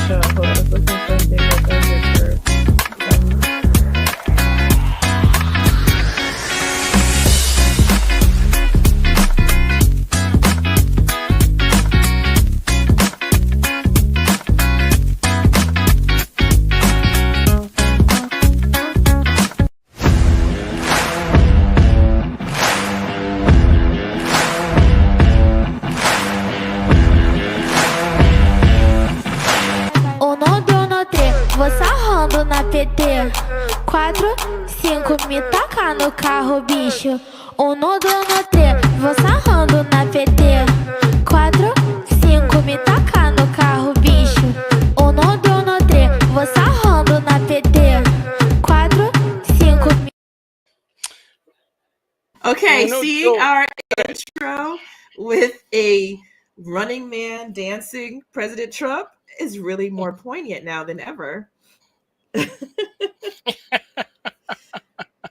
show. Hold on, I was looking for something that's under first. Vou sarrando na PT. 4, 5, me tacar no carro, bicho. 1, 2, 3, vou sarrando na PT. 4, 5, me tacar no carro, bicho. 1, 2, 3, vou sarrando na PT. 4, 5. Okay, seeing our intro with a running man dancing President Trump is really more poignant now than ever.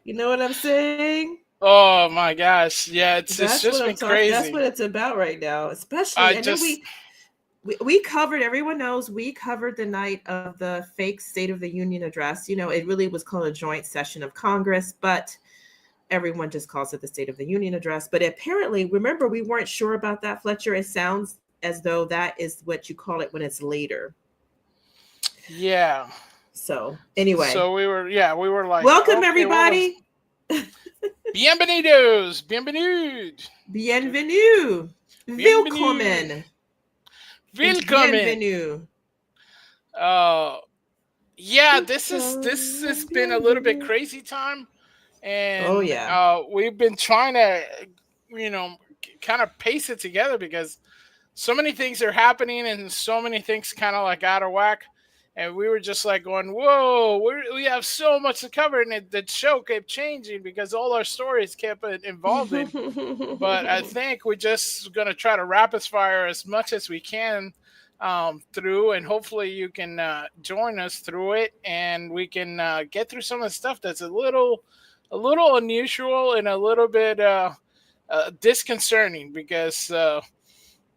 You know what I'm saying? Oh my gosh. Yeah, it's just been crazy. That's what it's about right now, especially. We covered, everyone knows, we covered the night of the fake State of the Union address. You know, it really was called a joint session of Congress, but everyone just calls it the State of the Union address. But apparently, remember, we weren't sure about that, Fletcher. It sounds as though that is what you call it when it's later. Yeah. So anyway. So we were like, welcome, okay, everybody. Bienvenidos. Bienvenue. Bienvenue. Willkommen. Bienvenue. Yeah, this has been a little bit crazy time. And we've been trying to, kind of pace it together because so many things are happening and so many things kind of like out of whack. And we were just like going, whoa, we have so much to cover. And the show kept changing because all our stories kept evolving. But I think we're just going to try to rapid fire as much as we can through. And hopefully you can join us through it. And we can get through some of the stuff that's a little unusual and a little bit disconcerting because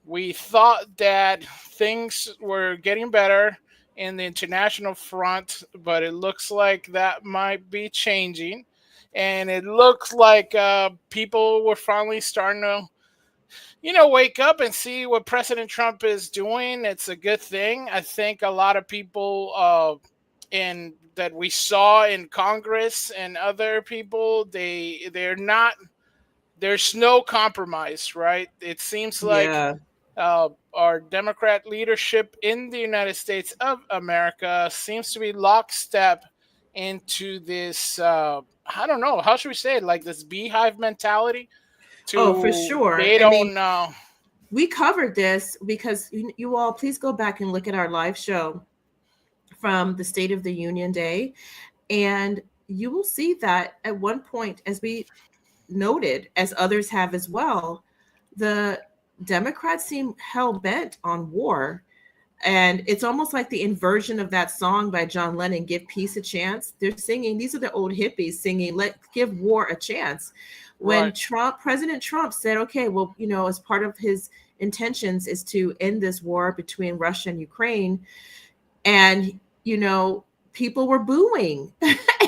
we thought that things were getting better in the international front, but it looks like that might be changing. And it looks like people were finally starting to, wake up and see what President Trump is doing. It's a good thing. I think a lot of people that we saw in Congress and other people, there's no compromise, right? It seems like our Democrat leadership in the United States of America seems to be lockstep into this, I don't know, how should we say it? Like this beehive mentality. For sure. They don't know. We covered this because you all, please go back and look at our live show from the State of the Union Day. And you will see that at one point, as we noted, as others have as well, the Democrats seem hell-bent on war. And it's almost like the inversion of that song by John Lennon, Give Peace a Chance. They're singing, these are the old hippies singing, let's give war a chance. When President Trump said, okay, well, as part of his intentions is to end this war between Russia and Ukraine. And, people were booing.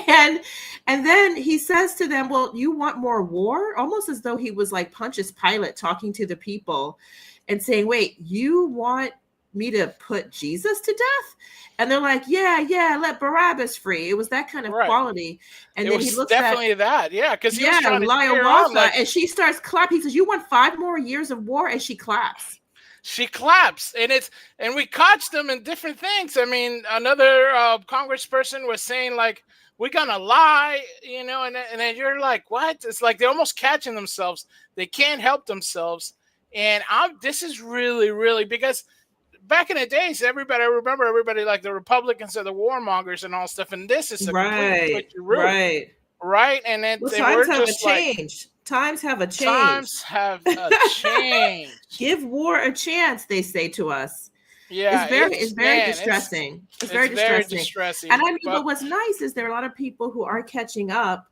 and then he says to them, well, you want more war? Almost as though he was like Pontius Pilate talking to the people and saying, wait, you want me to put Jesus to death? And they're like, yeah, let Barabbas free. It was that kind of quality. And then he looks definitely that. Yeah, because he was trying to Lyle and she starts clapping. He says, you want 5 more years of war? And she claps. She claps, and we catch them in different things. I mean, another congressperson was saying like, we're gonna lie, and then you're like, what? It's like they're almost catching themselves. They can't help themselves. And this is really, really, because back in the days, I remember everybody like the Republicans are the warmongers and all stuff. And this is a complete switcheroo. Right. And then times have changed. Times have a change. Give war a chance, they say to us. Yeah, it's very distressing. It's very distressing. And but what's nice is there are a lot of people who are catching up,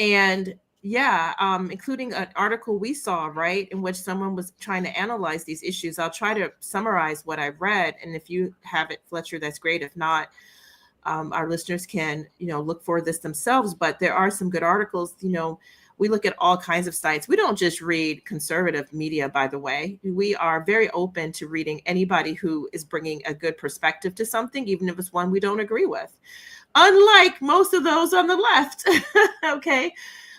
and Yeah, including an article we saw, right, in which someone was trying to analyze these issues. I'll try to summarize what I've read, and if you have it, Fletcher, that's great. If not, our listeners can, look for this themselves. But there are some good articles. We look at all kinds of sites. We don't just read conservative media, by the way. We are very open to reading anybody who is bringing a good perspective to something, even if it's one we don't agree with. Unlike most of those on the left, okay?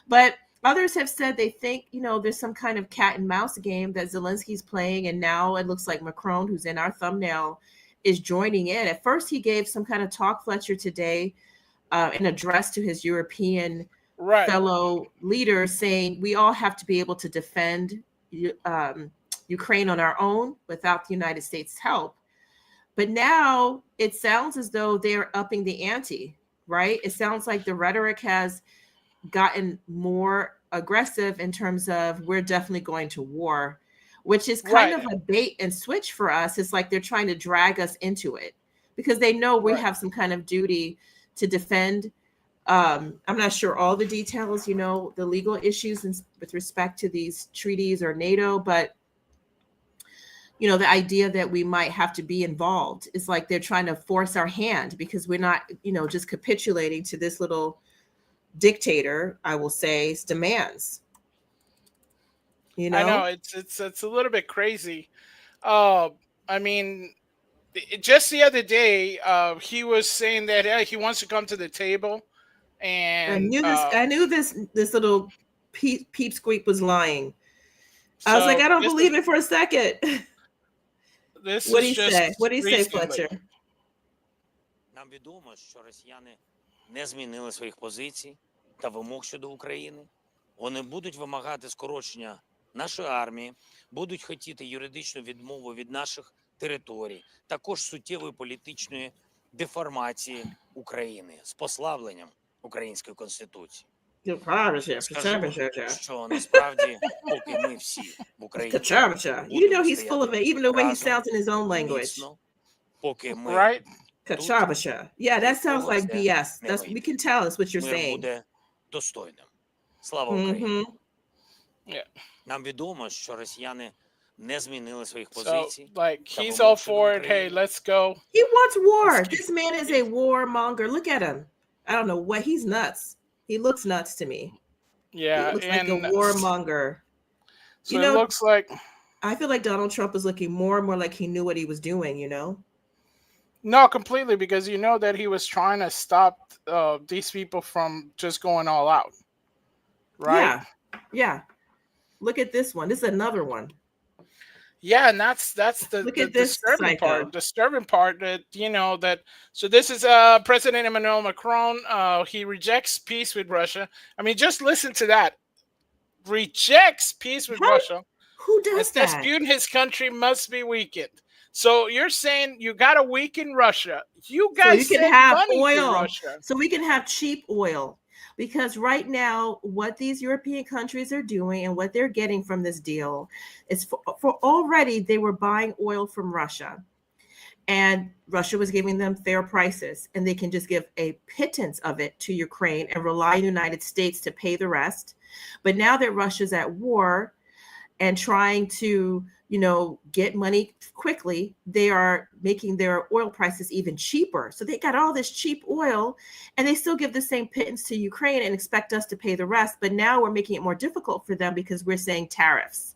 But others have said they think, there's some kind of cat and mouse game that Zelensky's playing. And now it looks like Macron, who's in our thumbnail, is joining in. At first, he gave some kind of talk, Fletcher, today, an address to his European fellow leaders, saying we all have to be able to defend Ukraine on our own without the United States' help. But now it sounds as though they're upping the ante, right? It sounds like the rhetoric has gotten more aggressive in terms of we're definitely going to war, which is kind of a bait and switch for us. It's like they're trying to drag us into it because they know we have some kind of duty to defend. I'm not sure all the details, the legal issues with respect to these treaties or NATO, but the idea that we might have to be involved is like they're trying to force our hand because we're not, just capitulating to this little dictator, I will say, demands. I know it's a little bit crazy. I mean, just the other day, he was saying that he wants to come to the table, and I knew this little peep squeak was lying. I was like, I don't believe it for a second. What do you say? What do you say, Fletcher? Нам відомо, що росіяни не змінили своїх позицій та вимог щодо України. Вони будуть вимагати скорочення нашої армії, будуть хотіти юридичну відмову від наших територій, також суттєвої політичної деформації України з послабленням української конституції. Скажу, що насправді, поки ми всі в Україні he's full of it, even the way he sounds in his own language. Поки ми Kachabasha. Yeah, that sounds like BS. We can tell it's what you're saying. Буде достойним. Слава Україні. Нам відомо, що росіяни не змінили своїх позицій. So, like, he's all for it. Hey, let's go. He wants war. This man is a warmonger. Look at him. I don't know what. He's nuts. He looks nuts to me. Yeah, he looks like a warmonger. So it looks like. I feel like Donald Trump is looking more and more like he knew what he was doing. No, completely, because that he was trying to stop these people from just going all out. Right? Yeah. Look at this one. This is another one. Yeah, and that's the disturbing part. Disturbing part that so this is President Emmanuel Macron. He rejects peace with Russia. I mean, just listen to that. Rejects peace with Russia. Who does that? Disputing his country must be weakened. So you're saying you got to weaken Russia. You guys so you can have oil. Russia. So we can have cheap oil. Because right now, what these European countries are doing and what they're getting from this deal is for already they were buying oil from Russia. And Russia was giving them fair prices. And they can just give a pittance of it to Ukraine and rely on the United States to pay the rest. But now that Russia's at war and trying to, get money quickly, they are making their oil prices even cheaper. So they got all this cheap oil and they still give the same pittance to Ukraine and expect us to pay the rest. But now we're making it more difficult for them because we're saying tariffs.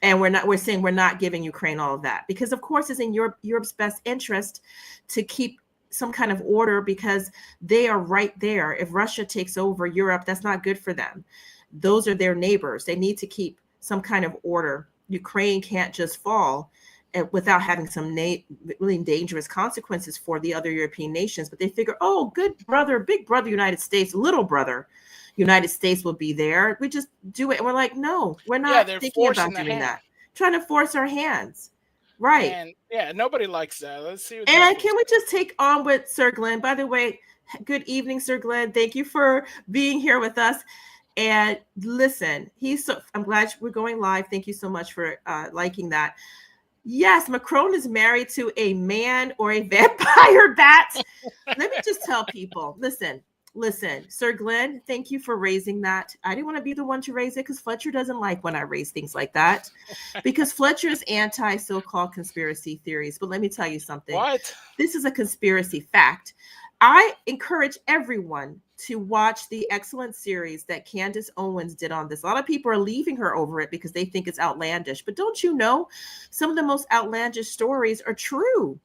And we're saying we're not giving Ukraine all of that because of course it's in Europe's best interest to keep some kind of order because they are right there. If Russia takes over Europe, that's not good for them. Those are their neighbors. They need to keep some kind of order. Ukraine can't just fall without having some really dangerous consequences for the other European nations. But they figure, oh, good brother, big brother, United States, little brother, United States will be there. We just do it. And we're like, no, we're not thinking about doing that. Trying to force our hands. Right. And nobody likes that. Let's see. And can we just take on with Sir Glenn? By the way, good evening, Sir Glenn. Thank you for being here with us. And listen, I'm glad we're going live. Thank you so much for liking that. Yes, Macron is married to a man or a vampire bat. Let me just tell people, listen, Listen, Sir Glenn, thank you for raising that. I didn't want to be the one to raise it because Fletcher doesn't like when I raise things like that because Fletcher is anti so-called conspiracy theories. But let me tell you something. What? This is a conspiracy fact. I encourage everyone to watch the excellent series that Candace Owens did on this. A lot of people are leaving her over it because they think it's outlandish. But don't you know, some of the most outlandish stories are true.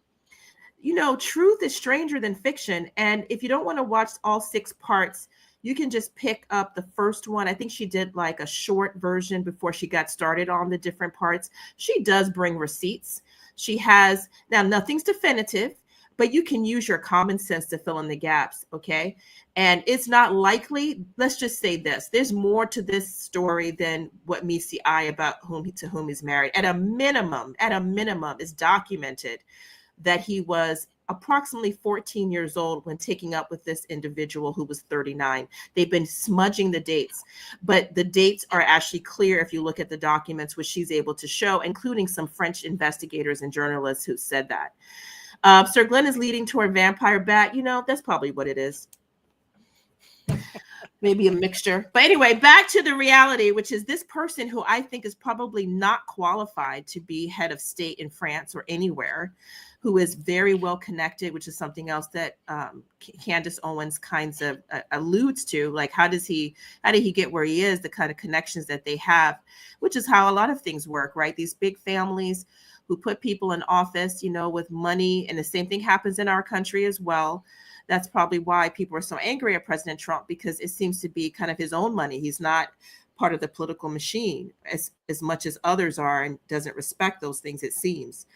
You know, truth is stranger than fiction. And if you don't want to watch all 6 parts, you can just pick up the first one. I think she did like a short version before she got started on the different parts. She does bring receipts. She has, now nothing's definitive, but you can use your common sense to fill in the gaps, okay? And it's not likely, let's just say this, there's more to this story than what meets the eye about to whom he's married. At a minimum, it's documented that he was approximately 14 years old when taking up with this individual who was 39. They've been smudging the dates, but the dates are actually clear if you look at the documents, which she's able to show, including some French investigators and journalists who said that. Sir Glenn is leading toward vampire bat. You know, that's probably what it is. Maybe a mixture. But anyway, back to the reality, which is this person who I think is probably not qualified to be head of state in France or anywhere, who is very well connected, which is something else that Candace Owens kinds of alludes to. Like, how did he get where he is, the kind of connections that they have, which is how a lot of things work, right? These big families who put people in office, you know, with money. And the same thing happens in our country as well. That's probably why people are so angry at President Trump, because it seems to be kind of his own money. He's not part of the political machine as much as others are, and doesn't respect those things, it seems.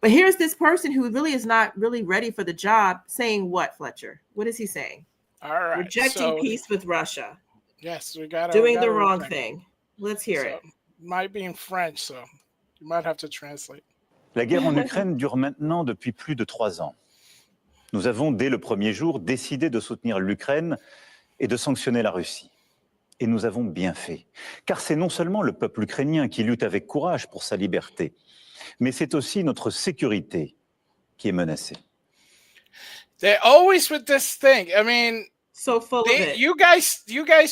But here's this person who really is not really ready for the job saying what, Fletcher? What is he saying? All right. Rejecting peace with Russia. Yes, we got doing the wrong thing. Let's hear it. Might be in French, so you might have to translate. La guerre en Ukraine dure maintenant depuis plus de 3 ans. Nous avons, dès le premier jour, décidé de soutenir l'Ukraine et de sanctionner la Russie. Et nous avons bien fait. Car c'est non seulement le peuple ukrainien qui lutte avec courage pour sa liberté, mais c'est aussi notre sécurité qui est menacée. They're always with this thing. I mean, so full of it. You guys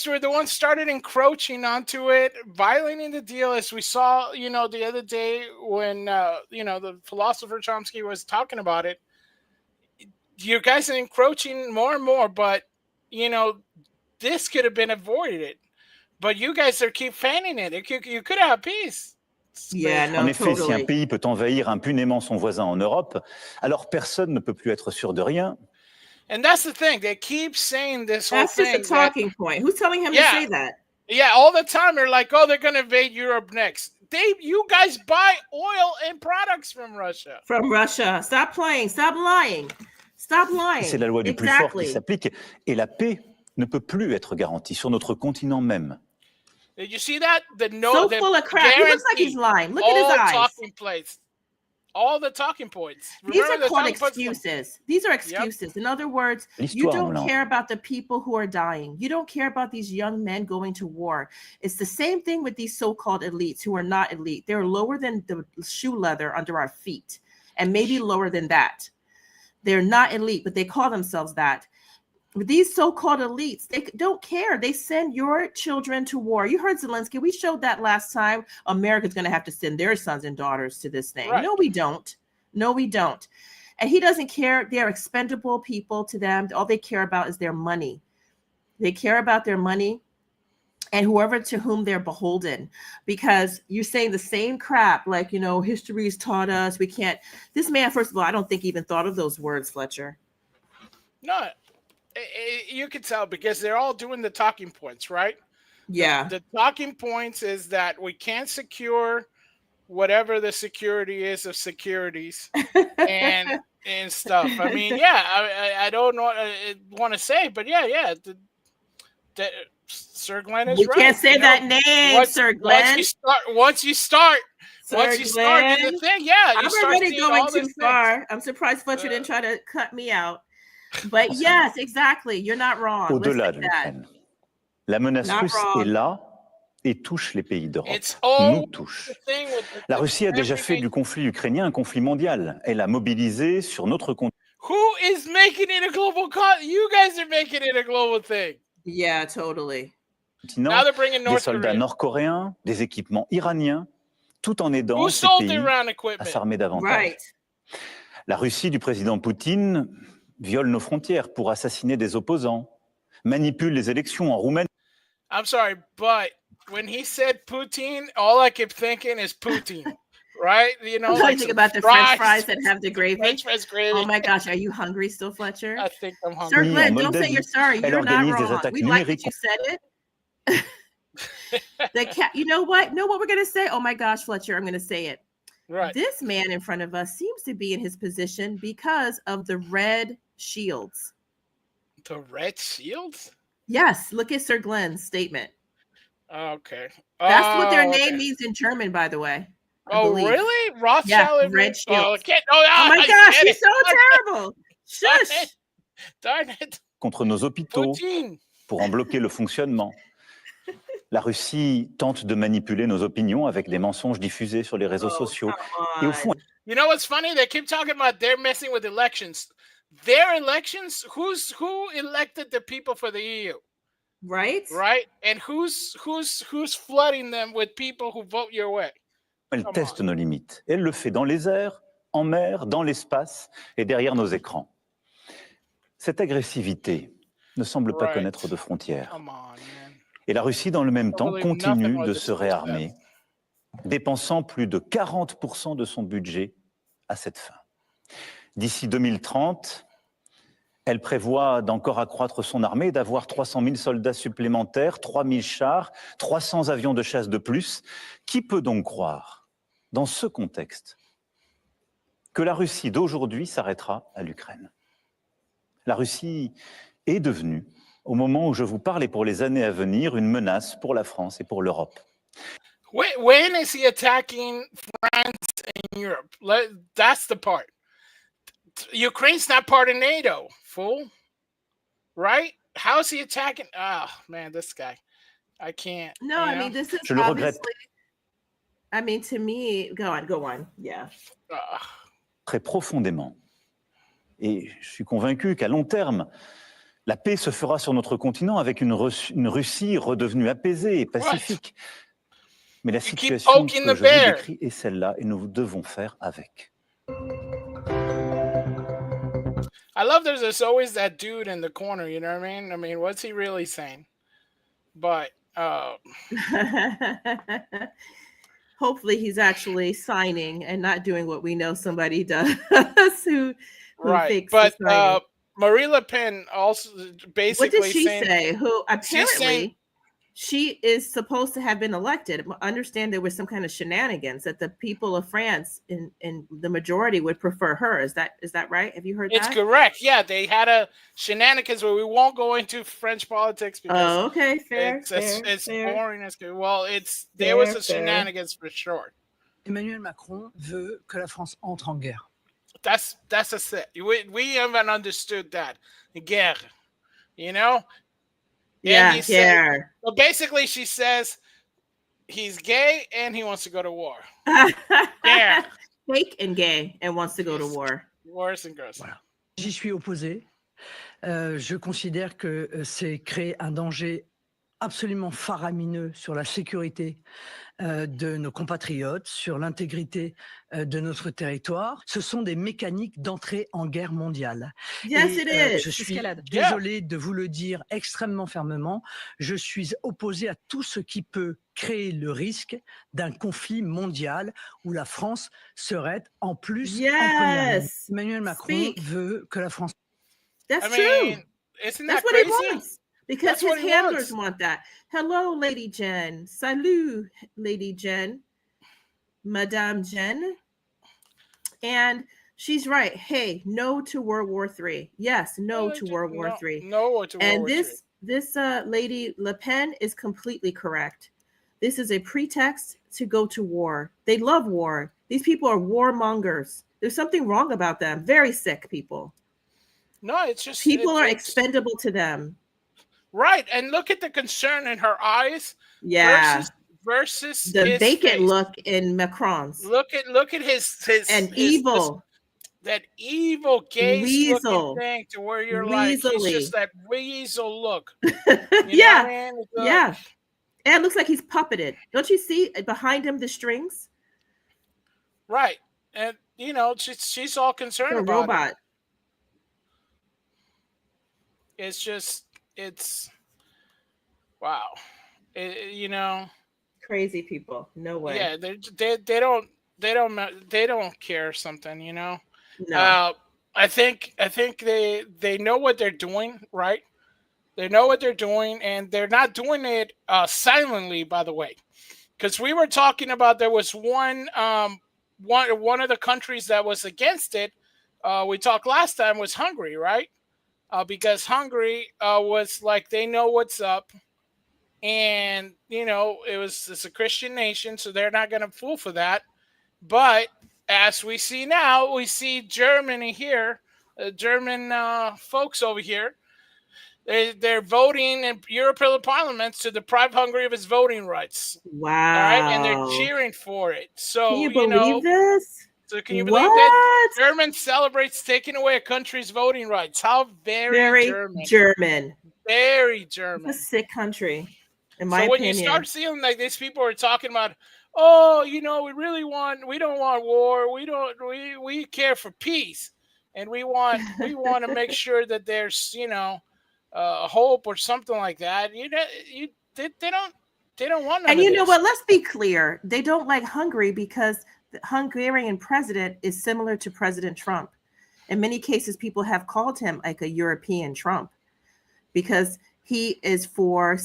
were the ones started encroaching onto it, violating the deal, as we saw, you know, the other day when, you know, the philosopher Chomsky was talking about it. You guys are encroaching more and more, but, you know, this could have been avoided. But you guys are keep fanning it. You could have peace. Yeah, no, en effet, totally. Si un pays peut envahir impunément son voisin en Europe, alors personne ne peut plus être sûr de rien. And that's the thing. They keep saying this whole thing. That's just a talking point. Who's telling him to say that? Yeah, all the time they're like, oh, they're going to invade Europe next. You guys buy oil and products from Russia. From Russia. Stop playing. Stop lying. Stop lying. C'est la loi du plus fort qui s'applique. Et la paix ne peut plus être garantie sur notre continent même. Did you see that? So full of crap. He looks like he's lying. Look at his eyes. All the talking points. These are called excuses. These are excuses. Yep. In other words, you don't care about the people who are dying. You don't care about these young men going to war. It's the same thing with these so-called elites who are not elite. They're lower than the shoe leather under our feet, and maybe lower than that. They're not elite, but they call themselves that. These so-called elites, they don't care. They send your children to war. You heard Zelensky. We showed that last time. America's going to have to send their sons and daughters to this thing. Right. No, we don't. No, we don't. And he doesn't care. They're expendable people to them. All they care about is their money. They care about their money and whoever to whom they're beholden, because you're saying the same crap, like, you know, history's taught us we can't. This man, first of all, I don't think even thought of those words, Fletcher. No. You can tell because they're all doing the talking points, right? Yeah. The talking points is that we can't secure whatever the security is of securities and stuff. I mean, yeah, I don't want to say, but yeah. Sir Glenn is right. You can't say that name, Sir Glenn. Once you start in the thing, yeah. I'm already going too far. I'm surprised Fletcher didn't try to cut me out. But yes, exactly. You're not wrong. Au-delà de l'Ukraine, la menace russe est là et touche les pays d'Europe. Nous touche. La Russie a déjà fait du conflit ukrainien un conflit mondial. Elle a mobilisé sur notre continent. Who is making it a global You guys are making it a global thing. Yeah, totally. Now they're bringing Des North soldats Korea. nord-coréens, des équipements iraniens, tout en aidant Who ces sold pays Iran à equipment? s'armer davantage. Right. La Russie du président Poutine viole nos frontières pour assassiner des opposants, manipule les élections en Roumanie. I'm sorry, but when he said poutine, all I kept thinking is poutine, right? You know, I like think some about the French fries that have the gravy. French fries gravy. Oh my gosh, are you hungry still, Fletcher? I think I'm Sir hungry. Glenn, En don't say Moldavie, you're sorry. elle You're not organise des wrong. attaques We like that numériques. you said it. You know what? Know what we're gonna say? Oh my gosh, Fletcher, I'm gonna say it. Right. This man in front of us seems to be in his position because of the red shields. The red shields? Yes, look at Sir Glenn's statement. Okay. That's what their name okay. means in German, by the way. I Oh, believe. really? Rothschild? Yeah, red shields. Oh my gosh, he's so terrible. Shush. Darn it. Contre nos hôpitaux Poutine. pour en bloquer le fonctionnement. La Russie tente de manipuler nos opinions avec des mensonges diffusés sur les réseaux sociaux. Et au fond, You know what's funny? They keep talking about they're messing with elections. Their elections? Who elected the people for the EU? Right? Right? And who's flooding them with people who vote your way? elle teste nos limites. Elle le fait dans les airs, en mer, dans l'espace et derrière nos écrans. Cette agressivité ne semble pas connaître de frontières. Et la Russie, dans le même temps, continue de se réarmer, dépensant plus de 40% de son budget à cette fin. D'ici 2030, elle prévoit d'encore accroître son armée et d'avoir 300 000 soldats supplémentaires, 3 000 chars, 300 avions de chasse de plus. Qui peut donc croire, dans ce contexte, que la Russie d'aujourd'hui s'arrêtera à l'Ukraine? La Russie est devenue, au moment où je vous parle et pour les années à venir, une menace pour la France et pour l'Europe. When is he attacking France and Europe? That's the part. Ukraine's not part of NATO, fool. Right? How is he attacking? Oh, man, this guy. I can't. No, I mean, this is Je le regrette. I mean, to me, go on. Yeah. Très profondément. Et je suis convaincu qu'à long terme, la paix se fera sur notre continent avec une Russie redevenue apaisée et pacifique. Mais la situation que je vous décris est celle-là et nous devons faire avec. I love there's always that dude in the corner, you know what I mean? I mean, what's he really saying? But hopefully he's actually signing and not doing what we know somebody does who right. But Marie Le Pen also basically what did she say? Who apparently she is supposed to have been elected. I understand there was some kind of shenanigans that the people of France in the majority would prefer her. Is that right? Have you heard that? It's correct. Yeah, they had a shenanigans where we won't go into French politics because okay, fair. It's boring as good. Well, there was a shenanigans for sure. Emmanuel Macron veut que la France entre en guerre. That's a set. We haven't understood that. Guerre. You know? Yeah, yeah. Well, basically, she says he's gay and he wants to go to war. Yeah. Fake and gay and wants to go to war. Worse and gross. Voilà. J'y suis opposé. Je considère que c'est créer un danger absolument faramineux sur la sécurité de nos compatriotes, sur l'intégrité de notre territoire. Ce sont des mécaniques d'entrée en guerre mondiale. Yes, it is. Je suis désolé de vous le dire extrêmement fermement. Je suis opposé à tout ce qui peut créer le risque d'un conflit mondial où la France serait en plus en première ligne. Emmanuel Macron veut que la France... That's true. Isn't That's that what crazy? he wants. Because his handlers want that. Hello, Lady Jen. Salut, Lady Jen. Madame Jen. And she's right. Hey, no to World War III. Yes, no to World War III. No to World War III. And this Lady Le Pen is completely correct. This is a pretext to go to war. They love war. These people are warmongers. There's something wrong about them. Very sick people. No, it's just... People are expendable to them. Right, and look at the concern in her eyes. Yeah. Versus the his vacant face. look in Macron's. Look at his and evil. that evil gaze looking Weasel. thing to where you're like, he's just Weaselly. that weasel look. You know what Yeah. I mean? It's Yeah. like, And it looks like he's puppeted. Don't you see behind him the strings? right. And you know, she's all concerned The about it. robot. It's just, it's wow. You know, Crazy people. No way. yeah, they don't care or something, you know. No. I think they know what they're doing, right? They know what they're doing, and they're not doing it silently, by the way. Because we were talking about, there was one of the countries that was against it. We talked last time was Hungary, right? Because Hungary was like, they know what's up, and you know it's a Christian nation, so they're not going to fool for that. But as we see now, we see Germany here, German folks over here. They're voting in European parliaments to deprive Hungary of its voting rights. Wow. All right, and they're cheering for it. So Can you believe this? So can you believe that What? German celebrates taking away a country's voting rights? How very German. German. Very It's German. a sick country, in my So when opinion. you start seeing like these people are talking about, oh, you know, we don't want war. We care for peace, and we want to make sure that there's, you know, hope or something like that. They don't want none And of you know this. what? Let's be clear. They don't like Hungary because the Hungarian president is similar to President Trump. In many cases, people have called him like a European Trump because he is for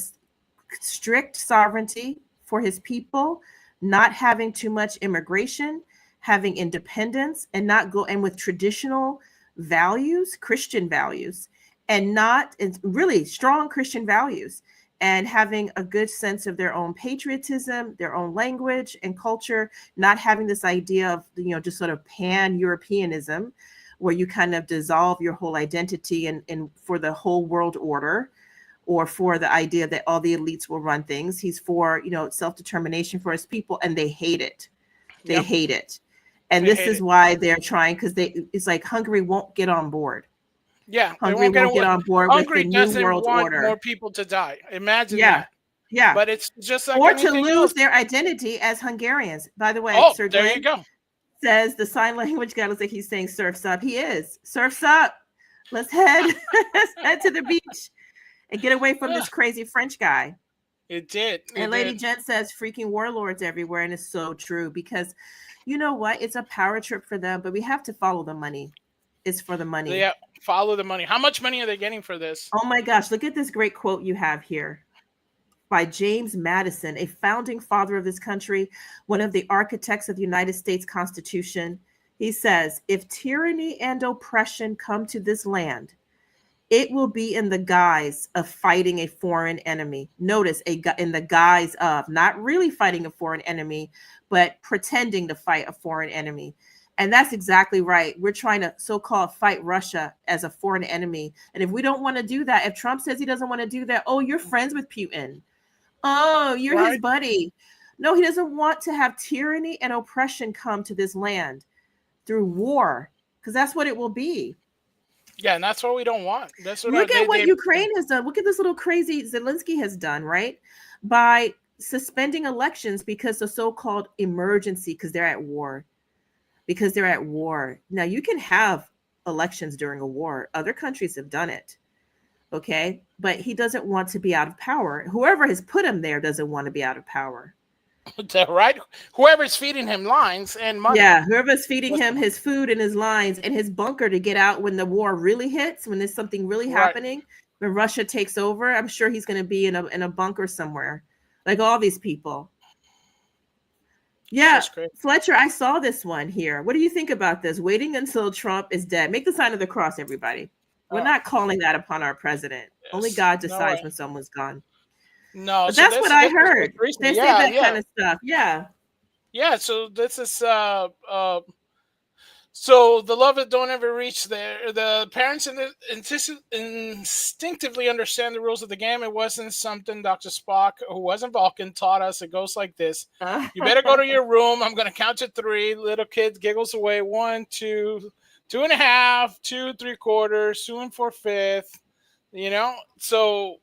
strict sovereignty for his people, not having too much immigration, having independence, and not go and with traditional values, Christian values, and not really strong Christian values, and having a good sense of their own patriotism, their own language and culture, not having this idea of, you know, just sort of pan-Europeanism, where you kind of dissolve your whole identity and for the whole world order, or for the idea that all the elites will run things. He's for, you know, self-determination for his people, and they hate it. They hate it. And this is why they're trying, because it's like Hungary won't get on board. Yeah, Hungary won't get on board with the new world order. More people to die. Imagine that. Yeah. But it's just like or to anything lose else. their identity as Hungarians. By the way, Sir there Glenn you go. says the sign language guy looks like he's saying surfs up. He is. Surfs up. Let's head to the beach and get away from this crazy French guy. It did. And Lady Jen says freaking warlords everywhere. And it's so true, because you know what? It's a power trip for them, but we have to follow the money. It's for the money. Yeah, follow the money. How much money are they getting for this? Oh my gosh, look at this great quote you have here by James Madison, a founding father of this country, one of the architects of the United States Constitution. He says, if tyranny and oppression come to this land, it will be in the guise of fighting a foreign enemy. Notice, in the guise of, not really fighting a foreign enemy, but pretending to fight a foreign enemy. And that's exactly right. We're trying to so-called fight Russia as a foreign enemy. And if we don't want to do that, if Trump says he doesn't want to do that, oh, you're friends with Putin. Oh, you're his buddy. No, he doesn't want to have tyranny and oppression come to this land through war, because that's what it will be. Yeah, and that's what we don't want. Look at what Ukraine has done. Look at this little crazy Zelensky has done, right? By suspending elections because of so-called emergency, because they're at war. Because they're at war. Now, you can have elections during a war. Other countries have done it. Okay? But he doesn't want to be out of power. Whoever has put him there doesn't want to be out of power. Right? Whoever's feeding him lines and money. Yeah, whoever's feeding him his food and his lines and his bunker to get out when the war really hits, when there's something really happening, when Russia takes over. I'm sure he's going to be in a bunker somewhere, like all these people. Yeah, Fletcher, I saw this one here. What do you think about this? Waiting until Trump is dead. Make the sign of the cross, everybody. We're not calling that upon our president. Yes. Only God decides when someone's gone. No, but that's what I heard. They say that kind of stuff. Yeah. Yeah, so this is so the love that don't ever reach there. The parents instinctively understand the rules of the game. It wasn't something Dr. Spock, who wasn't Vulcan, taught us. It goes like this. You better go to your room. I'm going to count to 3. Little kid giggles away. 1, 2, 2.5, 2 3/4, 2 4/5. So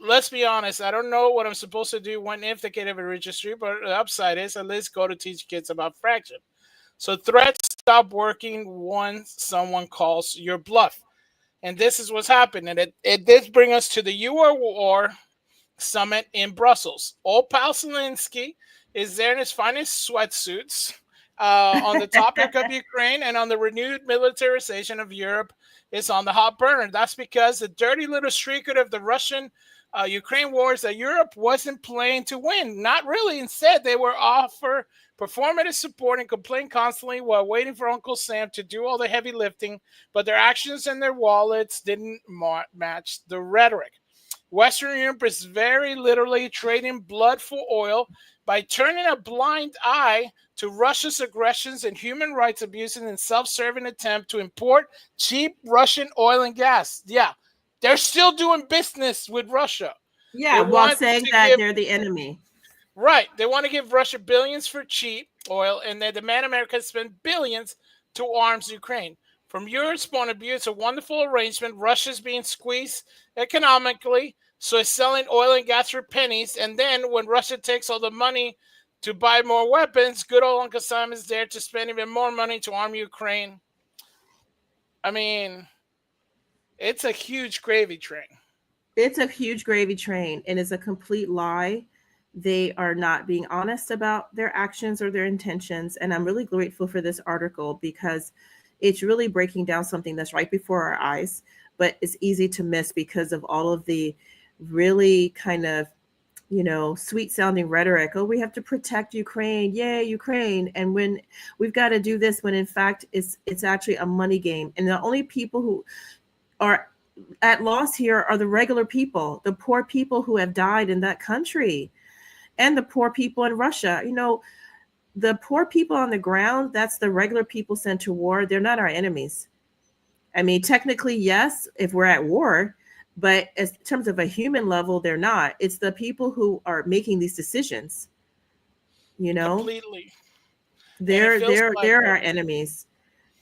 let's be honest. I don't know what I'm supposed to do when if the kid ever reaches 3, but the upside is at least go to teach kids about fraction. So threats stop working once someone calls your bluff. And this is what's happened. And it did bring us to the UR summit in Brussels. Old pal Zelensky is there in his finest sweatsuits on the topic of Ukraine and on the renewed militarization of Europe is on the hot burner. That's because the dirty little secret of the Russian Ukraine war is that Europe wasn't playing to win. Not really. Instead, they were offer performative support and complain constantly while waiting for Uncle Sam to do all the heavy lifting, but their actions and their wallets didn't match the rhetoric. Western Europe is very literally trading blood for oil by turning a blind eye to Russia's aggressions and human rights abuses and self-serving attempt to import cheap Russian oil and gas. Yeah, they're still doing business with Russia. Yeah, while saying that they're the enemy. Right. They want to give Russia billions for cheap oil, and they demand America spend billions to arms Ukraine. From Europe's point of view, it's a wonderful arrangement. Russia's being squeezed economically, so it's selling oil and gas for pennies. And then when Russia takes all the money to buy more weapons, good old Uncle Sam is there to spend even more money to arm Ukraine. I mean, it's a huge gravy train. It's a huge gravy train, and it's a complete lie. They are not being honest about their actions or their intentions. And I'm really grateful for this article because it's really breaking down something that's right before our eyes, but it's easy to miss because of all of the really kind of, sweet sounding rhetoric. Oh, we have to protect Ukraine. Yay, Ukraine. And when we've got to do this, when in fact it's actually a money game. And the only people who are at loss here are the regular people, the poor people who have died in that country. And the poor people in Russia, the poor people on the ground, that's the regular people sent to war. They're not our enemies. I mean, technically, yes, if we're at war, but in terms of a human level, they're not. It's the people who are making these decisions. Completely. They're our enemies.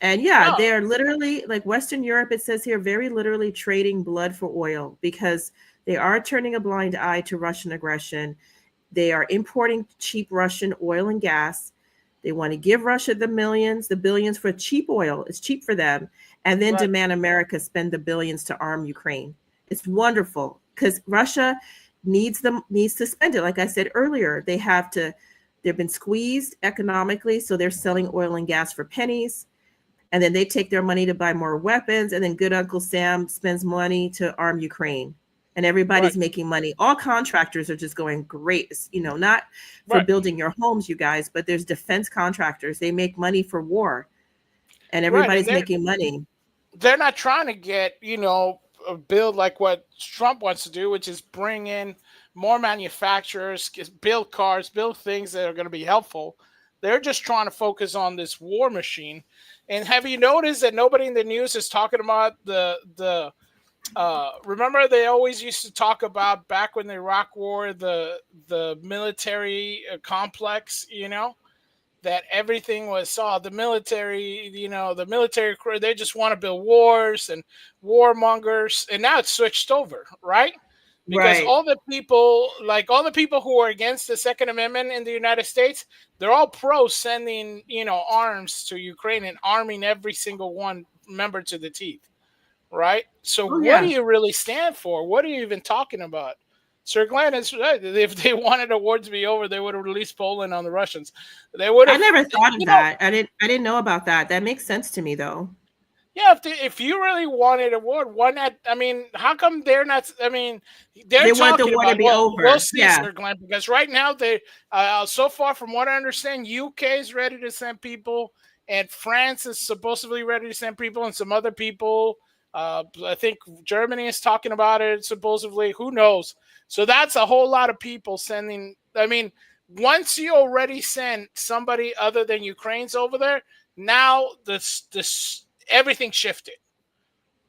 And yeah, they are literally, like Western Europe, it says here, very literally trading blood for oil because they are turning a blind eye to Russian aggression. They are importing cheap Russian oil and gas. They want to give Russia the billions for cheap oil. It's cheap for them. And then demand America spend the billions to arm Ukraine. It's wonderful because Russia needs to spend it. Like I said earlier, they've been squeezed economically. So they're selling oil and gas for pennies. And then they take their money to buy more weapons. And then good Uncle Sam spends money to arm Ukraine. And everybody's making money. All contractors are just going great, not for building your homes, you guys, but there's defense contractors. They make money for war and everybody's making money. They're not trying to get, build like what Trump wants to do, which is bring in more manufacturers, build cars, build things that are going to be helpful. They're just trying to focus on this war machine. And have you noticed that nobody in the news is talking about the remember they always used to talk about back when the Iraq war, the military complex, that everything was the military, the military crew, they just want to build wars and warmongers. And now it's switched over, right? Because all the people who are against the Second Amendment in the United States, they're all pro sending, arms to Ukraine and arming every single one member to the teeth. Right? So what do you really stand for? What are you even talking about? Sir Glenn is right. If they wanted the war to be over, they would have released Poland on the Russians. They would have. I never thought of that. I didn't know about that. That makes sense to me though. Yeah, if you really wanted a war, why not? I mean, how come they're not? I mean, they want the war to be over. We'll see, Sir Glenn, because right now they, so far from what I understand, UK is ready to send people, and France is supposedly ready to send people, and some other people. I think Germany is talking about it, supposedly. Who knows? So that's a whole lot of people sending. I mean, once you already send somebody other than Ukraine's over there, now this everything shifted,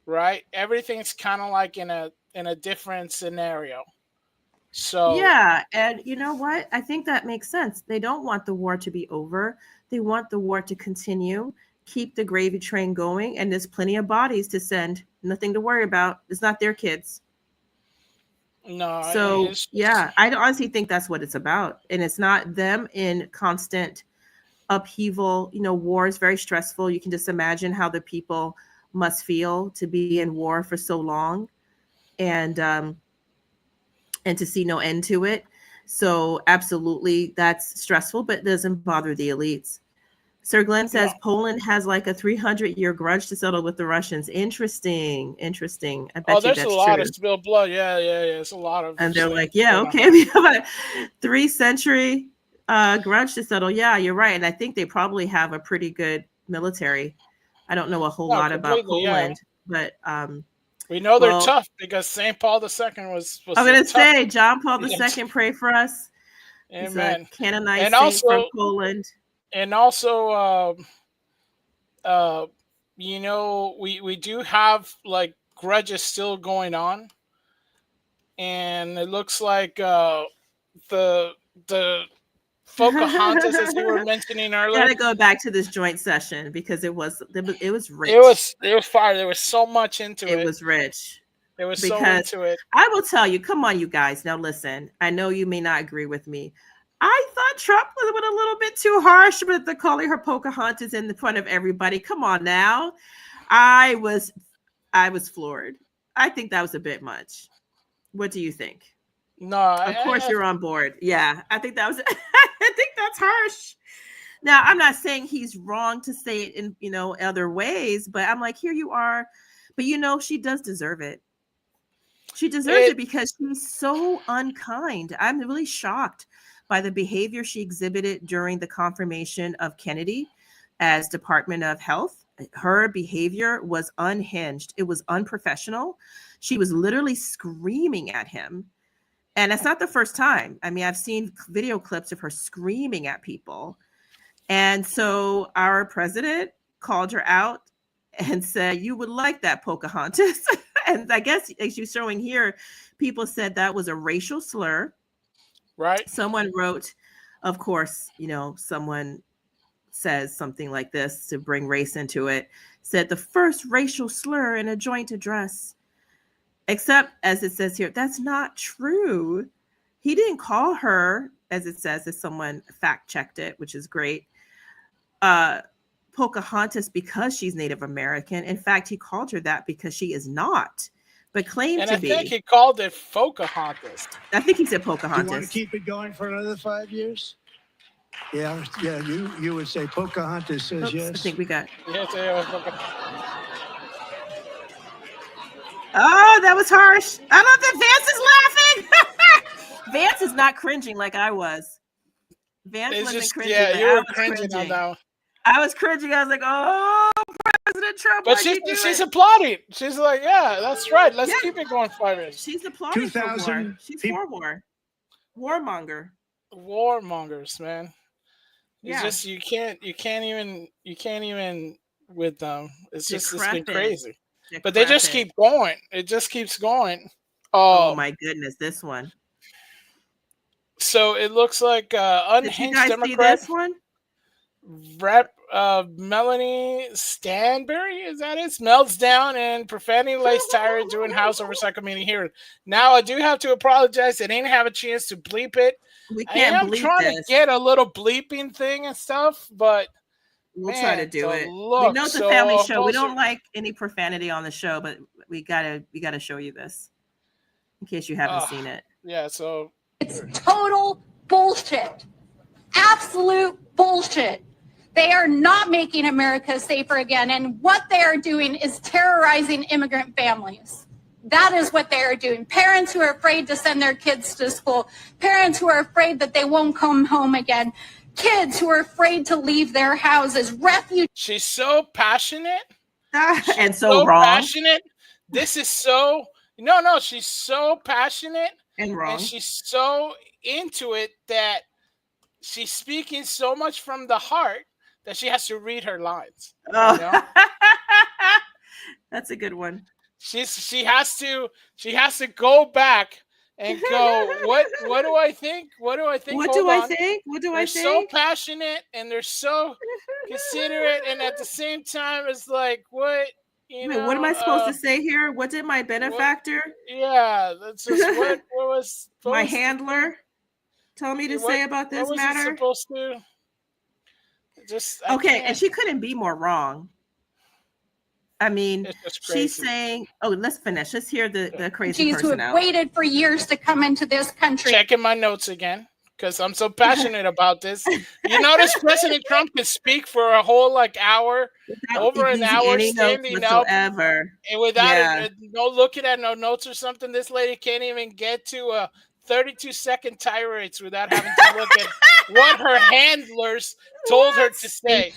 right? Everything's kind of like in a different scenario. So yeah, and you know what? I think that makes sense. They don't want the war to be over. They want the war to continue. keep the gravy train going, and there's plenty of bodies to send. Nothing to worry about. It's not their kids. No, So it's yeah, I honestly think that's what it's about, and it's not them in constant upheaval. War is very stressful. You can just imagine how the people must feel to be in war for so long, and to see no end to it. So absolutely, that's stressful, but it doesn't bother the elites. Sir Glenn says no. Poland has like a 300-year grudge to settle with the Russians. Interesting. I Oh, bet you there's a that's lot true. of spilled blood. Yeah. It's a lot of And they're like, things yeah, going on. okay, we have a 3-century grudge to settle. Yeah, you're right. And I think they probably have a pretty good military. I don't know a whole No, lot about completely. Yeah, Poland, but we know they're well, tough because St. Paul II was I'm a gonna tough. say John Paul II, pray for us. He's a Amen. canonized And saint from also, Poland. uh, we do have like grudges still going on, and it looks like the Pocahontas, as you were mentioning earlier, Gotta go back to this joint session because it was rich. it was fire. There was so much into It it. was rich. There was so Because into it. I will tell you, come on, you guys. Now listen, I know you may not agree with me. I thought Trump went a little bit too harsh with the calling her Pocahontas in the front of everybody. Come on now. I was floored. I think that was a bit much. What do you think? No, Of course you're on board. Yeah, I think that was I think that's harsh. Now, I'm not saying he's wrong to say it in, other ways, but I'm like, here you are. But she does deserve it. She deserves it because she's so unkind. I'm really shocked by the behavior she exhibited during the confirmation of Kennedy as Department of Health. Her behavior was unhinged. It was unprofessional. She was literally screaming at him. And it's not the first time. I mean, I've seen video clips of her screaming at people. And so our president called her out and said, you would like that, Pocahontas. And I guess, as you're showing here, people said that was a racial slur. right. Someone wrote, of course, someone says something like this to bring race into it, said the first racial slur in a joint address. Except, as it says here, that's not true. He didn't call her, as it says, as someone fact checked it, which is great, Pocahontas because she's Native American. In fact, he called her that because she is not, but claimed And to I be. think he called it Pocahontas. I think he said Do you want Pocahontas. to keep it going for another 5 years? Yeah. You would say Pocahontas says Oops, I yes. think we got. Yes, it was Pocahontas. Oh, that was harsh. I love that Vance is laughing. Vance is not cringing like I was. Vance It's wasn't just, cringing. yeah, but you I were was cringing on that one. I was cringing. I was like, oh, President Trump, But why'd you do she's it? applauding. She's like, yeah, that's right. Let's Yeah. keep it going 5 years. She's applauding for war. 2,000 She's people- for war. Warmonger. Warmongers, man. It's Yeah. just you can't even with them. It's just it's been Decrepit. crazy. But they just Decrepit. keep going. It just keeps going. Oh my goodness, this one. So it looks like Did you unhinged guys see Democrat this one? Rep Melanie Stanbury, is that it? Melts down and profanity lays tire during House Oversight Committee hearing. Now I do have to apologize. I didn't have a chance to bleep it. We I can't am bleep trying this. to get a little bleeping thing and stuff, but We'll try to man, do the it. We look, know it's a so family show. We those don't are- like any profanity on the show, but we gotta show you this in case you haven't seen it. Yeah, so It's total bullshit. Absolute bullshit. They are not making America safer again. And what they are doing is terrorizing immigrant families. That is what they are doing. Parents who are afraid to send their kids to school. Parents who are afraid that they won't come home again. Kids who are afraid to leave their houses. Refugees. she's so passionate. And so wrong passionate. This is so no, she's so passionate. and wrong. And she's so into it that she's speaking so much from the heart that she has to read her lines. Oh. You know? That's a good one. She has to go back and go, what do I think? What do I think? What Hold do I on. think? What do I They're so think? passionate and they're so considerate, and at the same time, it's like, what, Wait, what am I supposed to say here? What did my what? benefactor, Yeah, that's just what my was handler, tell me to say about what this was it matter? supposed to? Just I Okay, and can't. she couldn't be more wrong. I mean, It's just she's crazy. saying, oh, let's finish. Let's hear the crazy Refugees who person have out. waited for years to come into this country. Checking my notes again because I'm so passionate about this. You notice President Trump can speak for a whole like hour, Without over an using hour, any notes standing up whatsoever. and without Yeah. no looking at no notes or something. This lady can't even get to a 32-second tirades without having to look at what her handlers told her to say.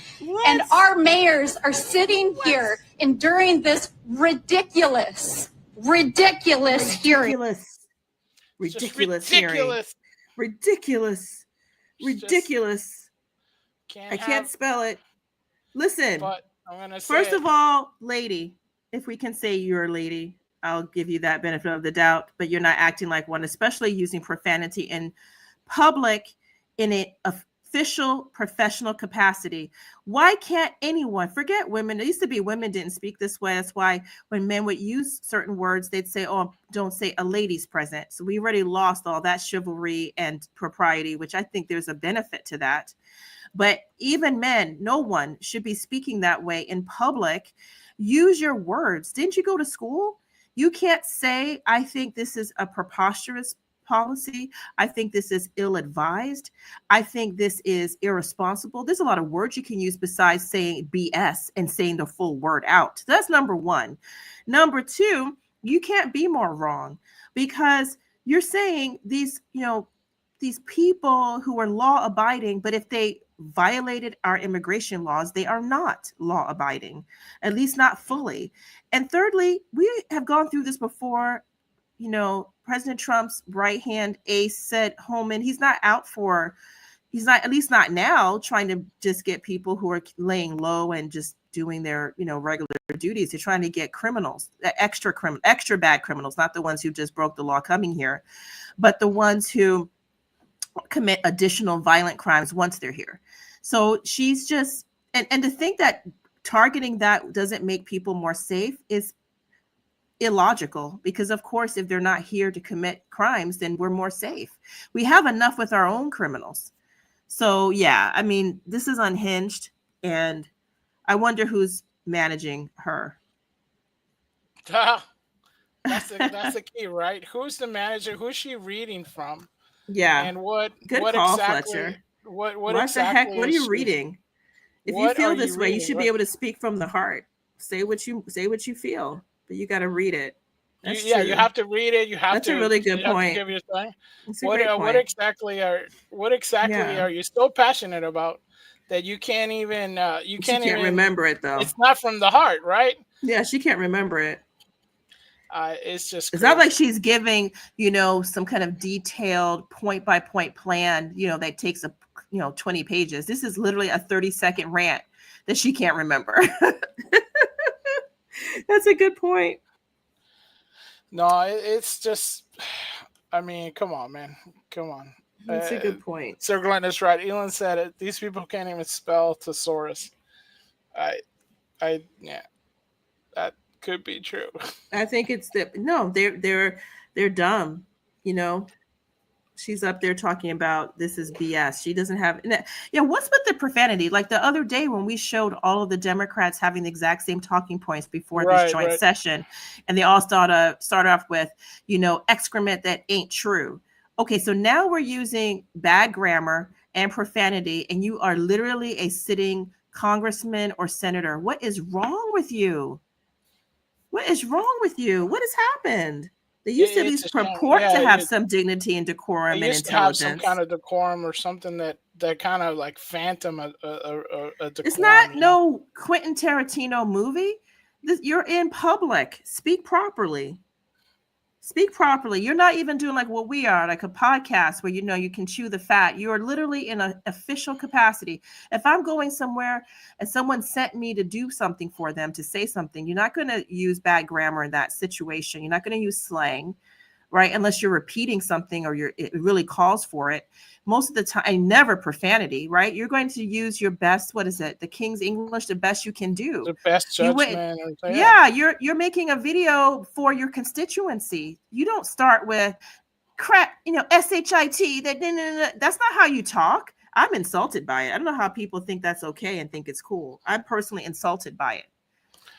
And our mayors are sitting here enduring this ridiculous hearing. Ridiculous. It's just Ridiculous hearing. ridiculous. Ridiculous. It's just- Ridiculous. I can't spell it. Listen, But I'm gonna say first of all, lady, if we can say you're a lady, I'll give you that benefit of the doubt, but you're not acting like one, especially using profanity in public in an official professional capacity. Why can't anyone, forget women? It used to be women didn't speak this way. That's why when men would use certain words, they'd say, oh, don't say a lady's present. So we already lost all that chivalry and propriety, which I think there's a benefit to that. But even men, no one should be speaking that way in public. Use your words. Didn't you go to school? You can't say, I think this is a preposterous policy. I think this is ill-advised. I think this is irresponsible. There's a lot of words you can use besides saying BS and saying the full word out. That's number one. Number two, you can't be more wrong because you're saying these people who are law abiding, but if they violated our immigration laws, they are not law abiding, at least not fully. And thirdly, we have gone through this before. President Trump's right hand ace said Holman, he's not, at least not now, trying to just get people who are laying low and just doing their, regular duties. They're trying to get criminals, extra bad criminals, not the ones who just broke the law coming here, but the ones who commit additional violent crimes once they're here. So she's just, and to think that targeting that doesn't make people more safe is illogical, because of course, if they're not here to commit crimes, then we're more safe. We have enough with our own criminals. So yeah, I mean, this is unhinged, and I wonder who's managing her. That's the key, right? Who's the manager? Who's she reading from? Yeah. And what call, exactly? Fletcher. What exactly? The heck? What are you reading? If you feel this way, you should be able to speak from the heart. Say what you feel, but you got to read it. You have to read it. That's a really good point. Give your thing. What exactly are you so passionate about that you can't even you can't even remember it though? It's not from the heart, right? Yeah, she can't remember it. It's just it's not like she's giving some kind of detailed point by point plan that takes 20 pages. This is literally a 30-second rant that she can't remember. That's a good point. No, it's just, I mean, come on, man, come on. That's a good point. Sir Glenn is right. Elon said it. These people can't even spell thesaurus. Yeah, that could be true. I think it's they're dumb. She's up there talking about this is BS. She doesn't have. What's with the profanity? Like the other day when we showed all of the Democrats having the exact same talking points before this joint session, and they all start off with excrement that ain't true. Okay, so now we're using bad grammar and profanity, and you are literally a sitting congressman or senator. What is wrong with you? What is wrong with you? What has happened? They used to at least purport to have some dignity and decorum and intelligence. Have some kind of decorum or something that kind of like phantom a decorum. It's not no Quentin Tarantino movie. You're in public. Speak properly. Speak properly. You're not even doing like what we are, like a podcast where you can chew the fat. You are literally in an official capacity. If I'm going somewhere and someone sent me to do something for them, to say something, you're not going to use bad grammar in that situation. You're not going to use slang. right? Unless you're repeating something or it really calls for it. Most of the time, and never profanity, right? You're going to use your best, what is it? The King's English, the best you can do. The best You went, judgment. yeah, you're making a video for your constituency. You don't start with crap, shit. That's not how you talk. I'm insulted by it. I don't know how people think that's okay and think it's cool. I'm personally insulted by it.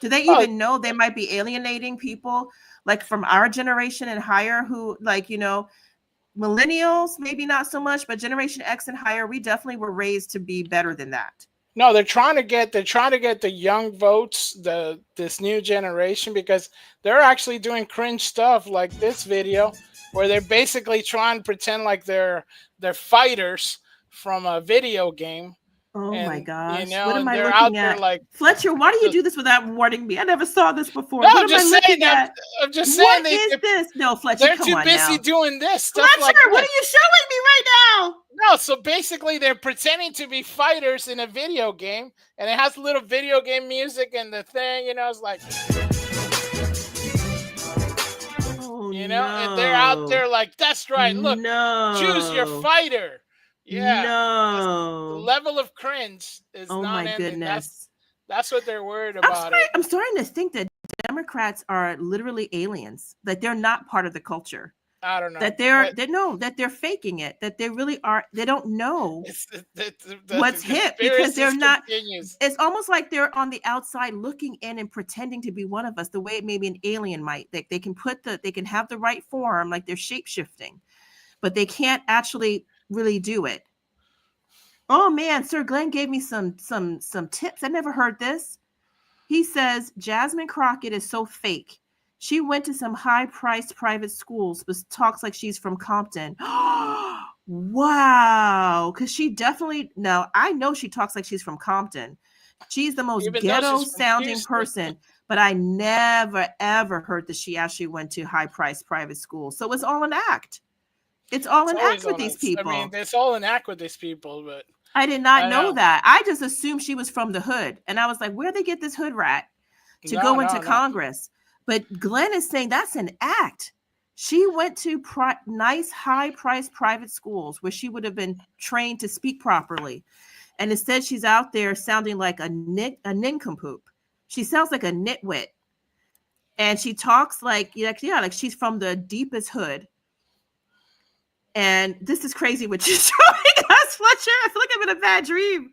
Do they even know they might be alienating people like from our generation and higher who millennials, maybe not so much, but Generation X and higher, we definitely were raised to be better than that. No, they're trying to get the young votes, this new generation, because they're actually doing cringe stuff like this video where they're basically trying to pretend like they're fighters from a video game. Oh my gosh. You know, what am I they're out looking there at? like, Fletcher, why do you do this without warning me? I never saw this before. no, What I'm just saying. I'm just saying. What is this? No, Fletcher, they're come too on busy now. doing this stuff. Fletcher, like what are you showing me right now? No, so basically they're pretending to be fighters in a video game, and it has little video game music and the thing, it's like, and they're out there like, that's right, look, choose your fighter. Yeah, no, the level of cringe is oh not my ending. goodness. That's what they're worried about. I'm starting to think that Democrats are literally aliens, that they're not part of the culture. I don't know. That they're faking it, that they really are, they don't know what's hip because they're not. It's almost like they're on the outside looking in and pretending to be one of us, the way maybe an alien might. They can they can have the right form, like they're shape shifting, but they can't actually really do it. Oh man, Sir Glenn gave me some tips. I never heard this. He says Jasmine Crockett is so fake. She went to some high-priced private schools, but talks like she's from Compton. Wow, because she definitely, no, I know she talks like she's from Compton. She's the most ghetto-sounding person, but I never, ever heard that she actually went to high-priced private schools. So it's all an act. It's all an act with these people. I mean, it's all an act with these people, but I did not know that. I just assumed she was from the hood. And I was like, where'd they get this hood rat to go into Congress? But Glenn is saying that's an act. She went to nice, high-priced private schools where she would have been trained to speak properly. And instead, she's out there sounding like a nincompoop. She sounds like a nitwit. And she talks like she's from the deepest hood. And this is crazy what you're showing us, Fletcher. I feel like I'm in a bad dream.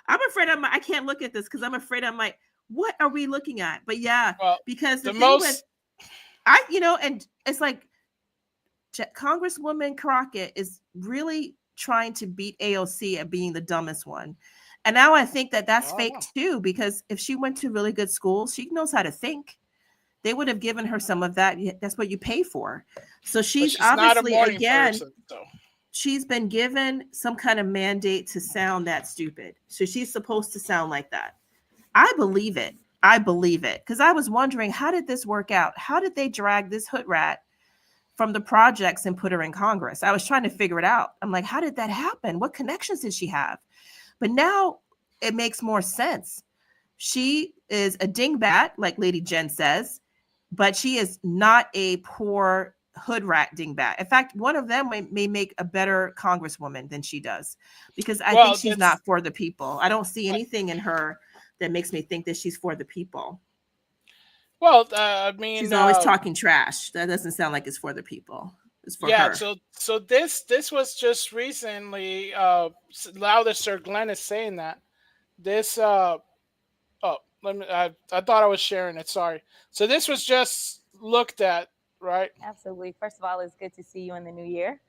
I'm afraid I can't look at this because I'm afraid I might. What are we looking at? But yeah, because the thing with and it's like Congresswoman Crockett is really trying to beat AOC at being the dumbest one. And now I think that's fake too, because if she went to really good schools, she knows how to think. They would have given her some of that. That's what you pay for. So she's obviously, again, she's been given some kind of mandate to sound that stupid. So she's supposed to sound like that. I believe it. Because I was wondering, how did this work out? How did they drag this hood rat from the projects and put her in Congress? I was trying to figure it out. I'm like, how did that happen? What connections did she have? But now it makes more sense. She is a dingbat, like Lady Jen says, but she is not a poor hood rat dingbat. In fact, one of them may make a better congresswoman than she does, because I think she's not for the people. I don't see anything in her that makes me think that she's for the people. Well, I mean, she's always talking trash. That doesn't sound like it's for the people. It's for her. So this was just recently. Now that Sir Glenn is saying that, this I thought I was sharing it. Sorry. So this was just looked at, right? Absolutely. First of all, it's good to see you in the new year.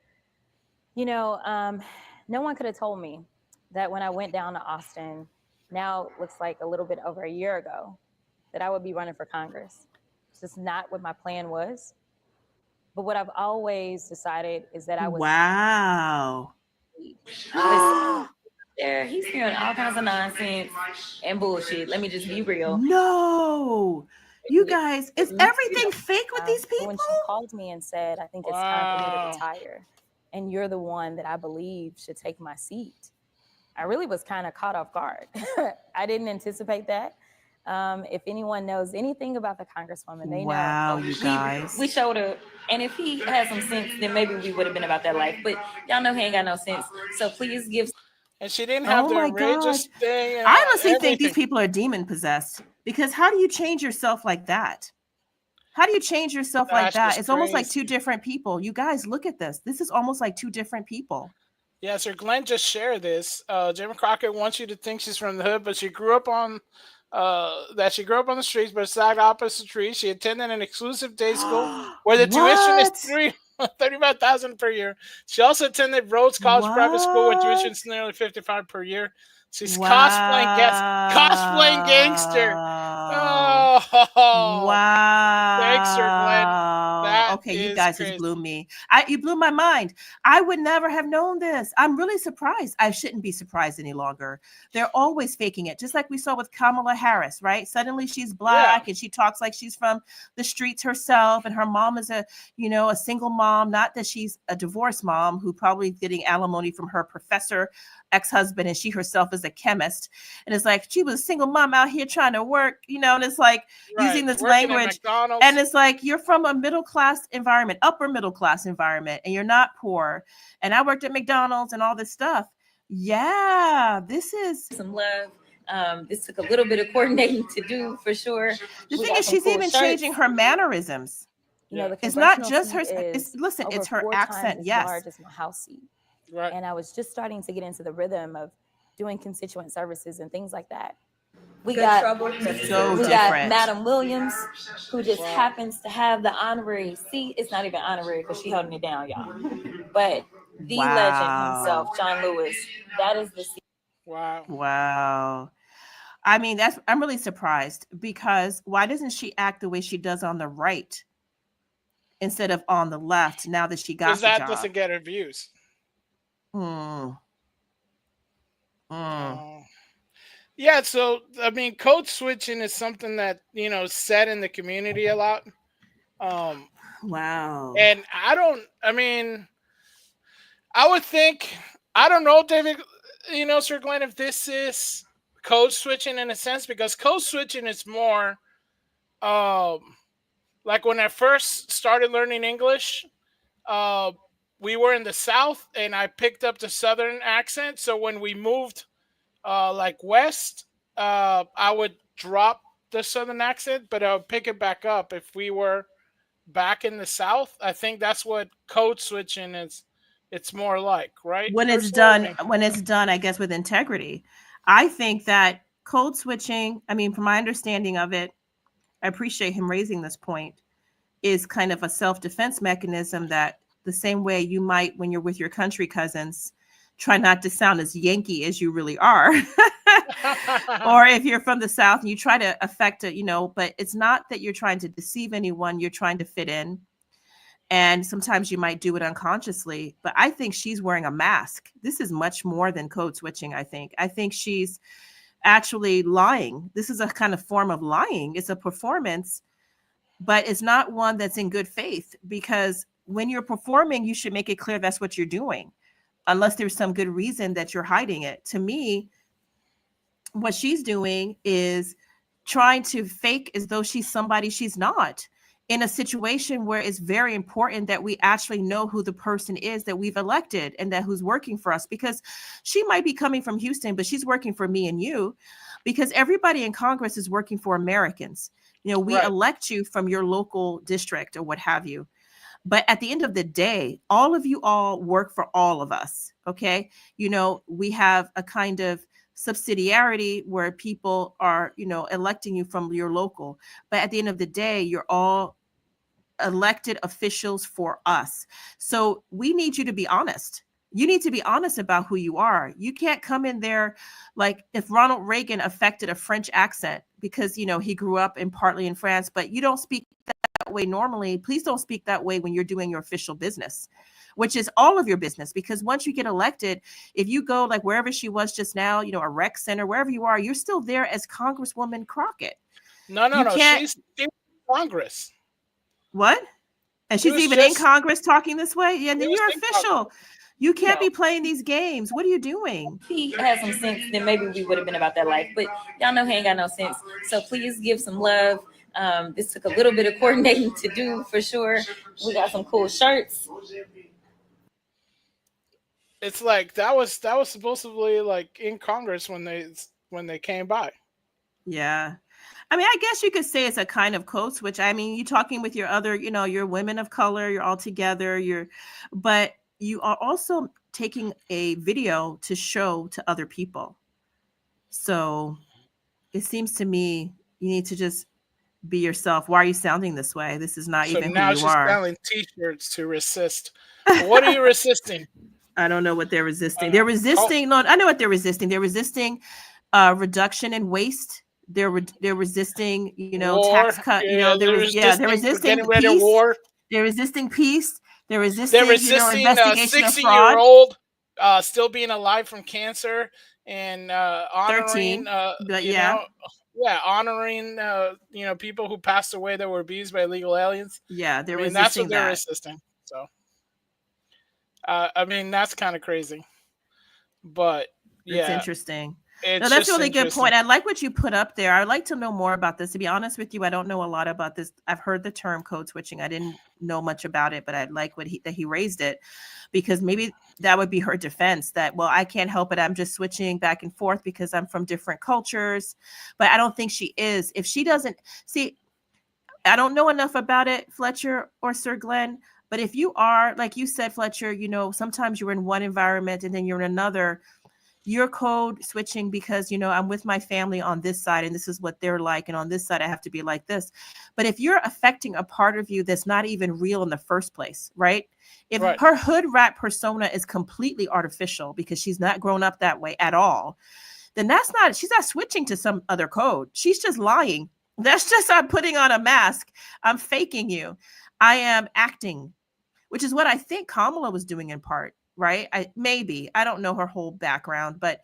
No one could have told me that when I went down to Austin, now it looks like a little bit over a year ago, that I would be running for Congress. It's just not what my plan was. But what I've always decided is that I was. Wow. There, he's hearing all kinds of nonsense and bullshit. Let me just be real. No, you guys, is everything fake with these people? When she called me and said, I think it's time for me to retire, and you're the one that I believe should take my seat, I really was kind of caught off guard. I didn't anticipate that. If anyone knows anything about the Congresswoman, they Wow, know. you guys. We showed her, and if he had some sense, then maybe we would have been about that life. But y'all know he ain't got no sense. So please give. And she didn't have Oh the my outrageous gosh. thing. I honestly think these everything. people are demon possessed, because how do you change yourself like that? How do you change yourself like That's that? just It's almost like crazy. two different people. You guys, look at this. This is almost like two different people. Yeah, Sir Glenn just shared this. Jim Crockett wants you to think she's from the hood, but she grew up on she grew up on the streets, but exact opposite street. She attended an exclusive day school where the tuition is What? 35,000 per year. She also attended Rhodes College private school where tuition What? is nearly 55 per year. She's cosplaying gangster. Wow. Oh, thanks, Sir Glenn. Wow. That Okay, you is guys just crazy. blew me. You blew my mind. I would never have known this. I'm really surprised. I shouldn't be surprised any longer. They're always faking it, just like we saw with Kamala Harris, right? Suddenly she's black and she talks like she's from the streets herself, and her mom is a single mom. Not that she's a divorced mom who probably getting alimony from her professor ex-husband, and she herself is a chemist. And it's like she was a single mom out here trying to work, and it's like using this Working at language, McDonald's. and it's like you're from a middle class environment, upper middle class environment, and you're not poor. And I worked at McDonald's and all this stuff. Yeah, this is some love. This took a little bit of coordinating to do, for sure. The thing is, she's even changing her mannerisms. It's not just her. It's her accent. Yes, large as my house seat. Right. And I was just starting to get into the rhythm of doing constituent services and things like that. We got Madam Williams, who just happens to have the honorary seat. It's not even honorary because she's holding it down, y'all. But the legend himself, John Lewis, that is the seat. Wow. I mean, I'm really surprised, because why doesn't she act the way she does on the right instead of on the left now that she got the job? Because that doesn't get her views. Yeah, so I mean, code switching is something that said in the community a lot. Wow. And I would think, I don't know, David, Sir Glenn, if this is code switching in a sense, because code switching is more like when I first started learning English, we were in the South and I picked up the Southern accent. So when we moved west, I would drop the Southern accent, but I would pick it back up if we were back in the South. I think that's what code switching is. It's more like, right? When it's done, I guess, with integrity. I think that code switching, I mean, from my understanding of it, I appreciate him raising this point, is kind of a self-defense mechanism that the same way you might, when you're with your country cousins, try not to sound as Yankee as you really are. Or if you're from the South and you try to affect it, but it's not that you're trying to deceive anyone, you're trying to fit in. And sometimes you might do it unconsciously, but I think she's wearing a mask. This is much more than code switching, I think. I think she's actually lying. This is a kind of form of lying. It's a performance, but it's not one that's in good faith, because when you're performing, you should make it clear that's what you're doing, unless there's some good reason that you're hiding it. To me, what she's doing is trying to fake as though she's somebody she's not, in a situation where it's very important that we actually know who the person is that we've elected and that who's working for us, because she might be coming from Houston, but she's working for me and you, because everybody in Congress is working for Americans. We elect you from your local district or what have you. But at the end of the day, all of you all work for all of us. Okay. We have a kind of subsidiarity where people are, electing you from your local. But at the end of the day, you're all elected officials for us. So we need you to be honest. You need to be honest about who you are. You can't come in there like if Ronald Reagan affected a French accent because, he grew up partly in France, but you don't speak that way normally. Please don't speak that way when you're doing your official business, which is all of your business. Because once you get elected, if you go like wherever she was just now, a rec center, wherever you are, you're still there as Congresswoman Crockett. No. She's in Congress. What? And she's even in Congress talking this way? Yeah, then you're official. You can't be playing these games. What are you doing? He had some sense, then maybe we would have been about that life. But y'all know he ain't got no sense. So please give some love. This took a little bit of coordinating to do for sure. We got some cool shirts. It's like that was supposedly like in Congress when they came by. Yeah. I mean, I guess you could say it's a kind of code switch. I mean, you're talking with your other, you're women of color, you're all together, but you are also taking a video to show to other people. So it seems to me you need to just be yourself. Why are you sounding this way? This is not even who now you she's are. selling T-shirts to resist. What are you resisting? I don't know what they're resisting. They're resisting. No, I know what they're resisting. They're resisting reduction in waste. They're resisting, war. tax cut. They're resisting peace. War. They're resisting peace. They're resisting, investigation of 60-year-old still being alive from cancer and honoring, 13, but yeah, honoring people who passed away that were abused by illegal aliens. Yeah, they're resisting that's what they're that. resisting. So, that's kind of crazy, but it's interesting. It's no, that's a really good point. I like what you put up there. I'd like to know more about this. To be honest with you, I don't know a lot about this. I've heard the term code switching. I didn't know much about it, but I'd like that he raised it, because maybe that would be her defense that, well, I can't help it. I'm just switching back and forth because I'm from different cultures. But I don't think she is. If she doesn't see, I don't know enough about it, Fletcher or Sir Glenn. But if you are, like you said, Fletcher, sometimes you're in one environment and then you're in another. You're code switching because, I'm with my family on this side and this is what they're like. And on this side, I have to be like this. But if you're affecting a part of you that's not even real in the first place, right? If her hood rat persona is completely artificial because she's not grown up that way at all, then she's not switching to some other code. She's just lying. That's just, I'm putting on a mask. I'm faking you. I am acting, which is what I think Kamala was doing in part. Right? I don't know her whole background, but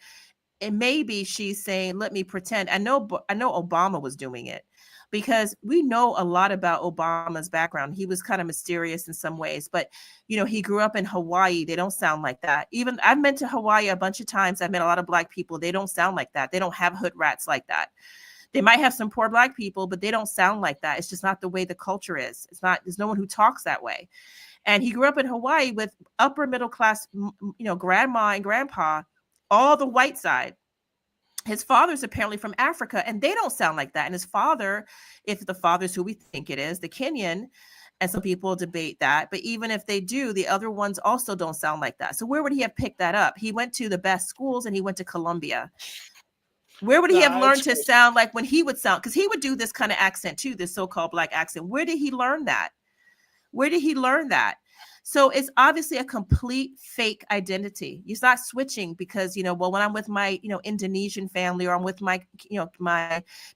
maybe she's saying, let me pretend. I know Obama was doing it, because we know a lot about Obama's background. He was kind of mysterious in some ways, but he grew up in Hawaii. They don't sound like that. Even I've been to Hawaii a bunch of times. I've met a lot of Black people. They don't sound like that. They don't have hood rats like that. They might have some poor Black people, but they don't sound like that. It's just not the way the culture is. There's no one who talks that way. And he grew up in Hawaii with upper middle class, grandma and grandpa, all the white side. His father's apparently from Africa, and they don't sound like that. And his father, if the father's who we think it is, the Kenyan, and some people debate that, but even if they do, the other ones also don't sound like that. So where would he have picked that up? He went to the best schools and he went to Columbia. Where would he have learned to sound like when he would sound? Because he would do this kind of accent too, this so-called Black accent. Where did he learn that? Where did he learn that? So it's obviously a complete fake identity. He's not switching because, when I'm with my, Indonesian family, or I'm with my,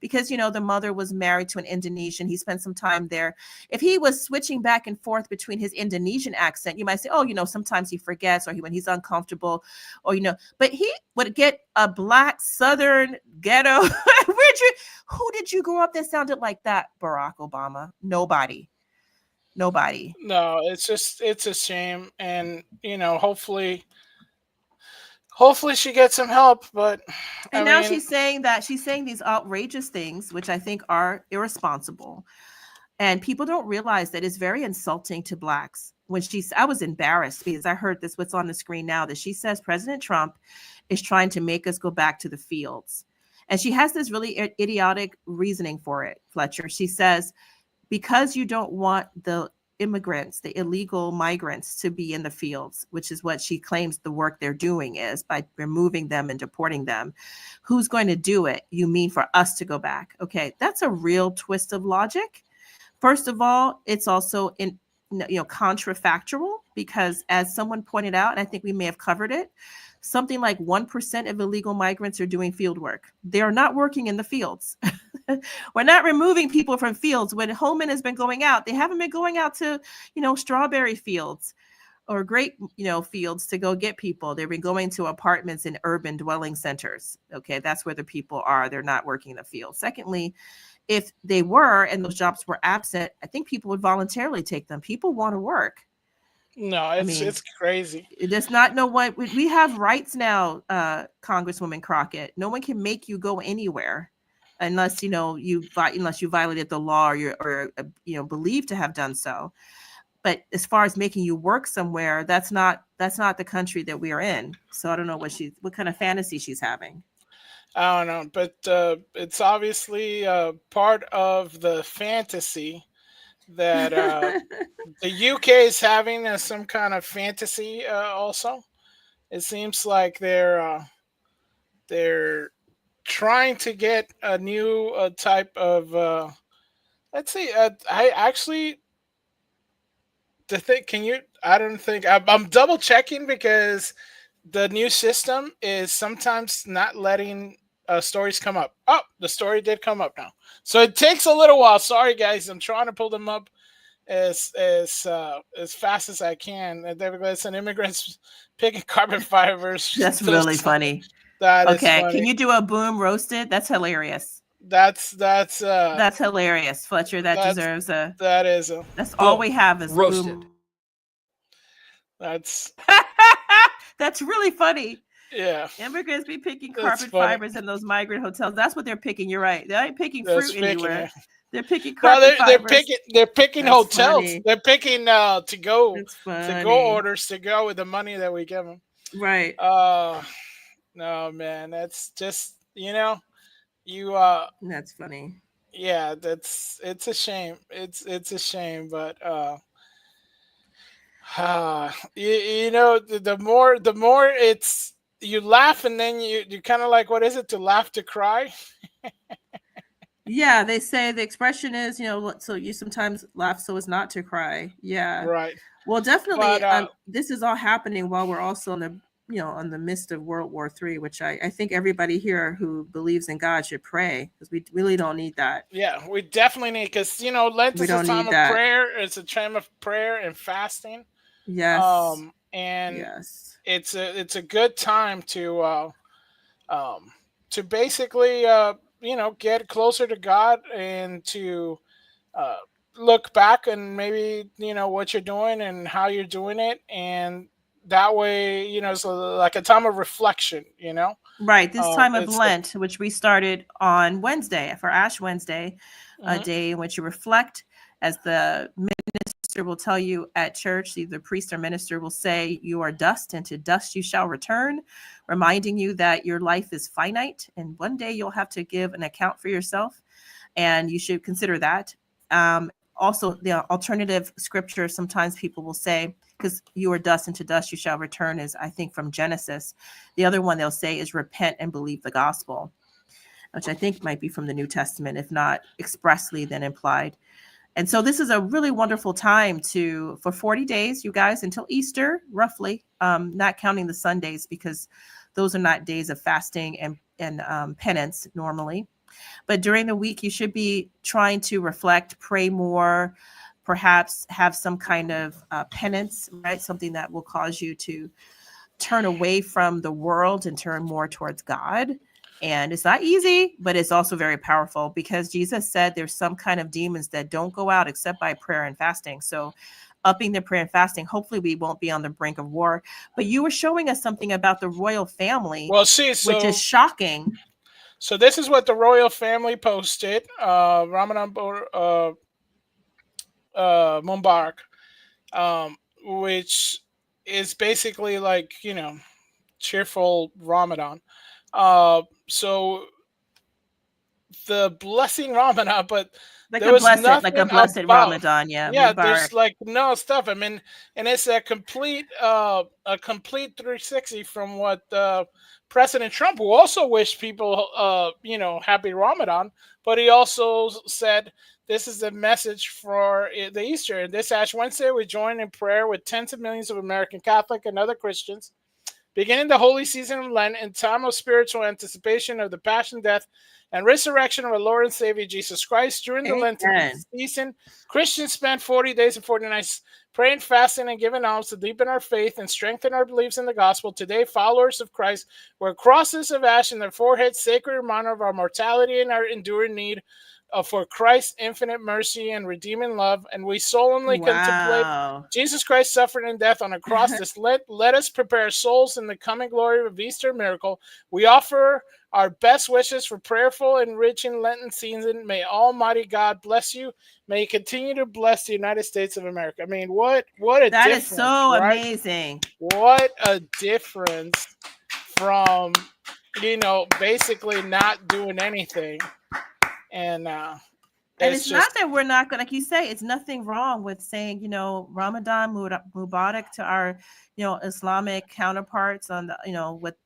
because, the mother was married to an Indonesian. He spent some time there. If he was switching back and forth between his Indonesian accent, you might say, oh, sometimes he forgets, or when he's uncomfortable, or, but he would get a Black Southern ghetto. Who did you grow up that sounded like that? Barack Obama? Nobody. No, it's a shame. And, hopefully she gets some help, but now she's saying these outrageous things, which I think are irresponsible. And people don't realize that it's very insulting to Blacks. I was embarrassed because I heard what's on the screen now, that she says President Trump is trying to make us go back to the fields. And she has this really idiotic reasoning for it, Fletcher. She says, because you don't want the immigrants, the illegal migrants, to be in the fields, which is what she claims the work they're doing is, by removing them and deporting them. Who's going to do it? You mean for us to go back? Okay, that's a real twist of logic. First of all, it's also contrafactual, because as someone pointed out, and I think we may have covered it, something like 1% of illegal migrants are doing field work. They are not working in the fields. We're not removing people from fields. When Holman has been going out, they haven't been going out to, strawberry fields or grape, fields to go get people. They've been going to apartments in urban dwelling centers. Okay, that's where the people are. They're not working in the field. Secondly, if they were and those jobs were absent, I think people would voluntarily take them. People want to work. No, it's crazy. There's not no one. We have rights now, Congresswoman Crockett. No one can make you go anywhere unless unless you violated the law or believed to have done so. But as far as making you work somewhere, that's not the country that we are in. So I don't know what kind of fantasy she's having. I don't know, but it's obviously part of the fantasy that the UK is having some kind of fantasy. Also, it seems like they're trying to get a new type of. Let's see. I actually the thing. Can you? I don't think I'm double checking because the new system is sometimes not letting stories come up. Oh, the story did come up now. So it takes a little while. Sorry, guys. I'm trying to pull them up as fast as I can. And there we go. It's an immigrants picking carbon fibers. That's really funny. That is okay, funny. Can you do a boom roasted? That's hilarious. That's hilarious, Fletcher. That deserves a. That is a. That's all we have is roasted. Boom. That's that's really funny. Yeah. Immigrants be picking carbon fibers in those migrant hotels. That's what they're picking. You're right. They ain't picking fruit anywhere. They're picking carbon fibers. They're picking That's hotels. funny. They're picking to go funny. orders to go with the money that we give them. Right. No, man, that's just you. That's funny. Yeah, it's a shame. It's a shame, but the more it's you laugh and then you kind of like, what is it, to laugh to cry? Yeah, they say the expression is, so you sometimes laugh so as not to cry. Yeah. Right. Well, definitely, But, this is all happening while we're also in the midst of World War III, which I think everybody here who believes in God should pray, because we really don't need that. Yeah, we definitely need, because Lent is a time of prayer. It's a time of prayer and fasting. Yes. And yes, it's a good time to basically get closer to God and to look back and maybe what you're doing and how you're doing it, and that way it's like a time of reflection. Right. This time of Lent, which we started on Wednesday for Ash Wednesday, a day in which you reflect, as the minister will tell you at church. Either priest or minister will say, "You are dust, and to dust you shall return," reminding you that your life is finite and one day you'll have to give an account for yourself, and you should consider that. Also, the alternative scripture, sometimes people will say, because you are dust and to dust you shall return, is I think from Genesis. The other one they'll say is repent and believe the gospel, which I think might be from the New Testament, if not expressly then implied. And so this is a really wonderful time for 40 days, you guys, until Easter, roughly, not counting the Sundays, because those are not days of fasting and penance normally. But during the week, you should be trying to reflect, pray more, perhaps have some kind of penance, right? Something that will cause you to turn away from the world and turn more towards God. And it's not easy, but it's also very powerful, because Jesus said there's some kind of demons that don't go out except by prayer and fasting. So upping the prayer and fasting, hopefully we won't be on the brink of war. But you were showing us something about the royal family, which is shocking. So this is what the royal family posted. Ramadan Mubarak, which is basically like, cheerful Ramadan. So the blessing Ramadan, but like there was like a blessed Ramadan, yeah. Yeah, Mubarak. there's like no stuff. I mean, and it's a complete 360 from what President Trump, who also wished people happy Ramadan, but he also said this is a message for the Easter. And this Ash Wednesday, we join in prayer with tens of millions of American Catholic and other Christians, beginning the holy season of Lent in time of spiritual anticipation of the passion, death, and resurrection of our Lord and Savior Jesus Christ. During the Lenten season, Christians spend 40 days and 40 nights praying, fasting, and giving alms to deepen our faith and strengthen our beliefs in the gospel. Today, followers of Christ wear crosses of ash in their foreheads, sacred reminder of our mortality and our enduring need for Christ's infinite mercy and redeeming love, and we solemnly contemplate Wow. Jesus Christ's suffering and death on a cross this Lent. Let us prepare our souls in the coming glory of Easter miracle. We offer our best wishes for prayerful, enriching Lenten season. May Almighty God bless you. May He continue to bless the United States of America. I mean, what a That difference, is so right? amazing. What a difference from, basically not doing anything. And It's not that we're not going, like you say, it's nothing wrong with saying, Ramadan Mubarak to our, Islamic counterparts on the, with,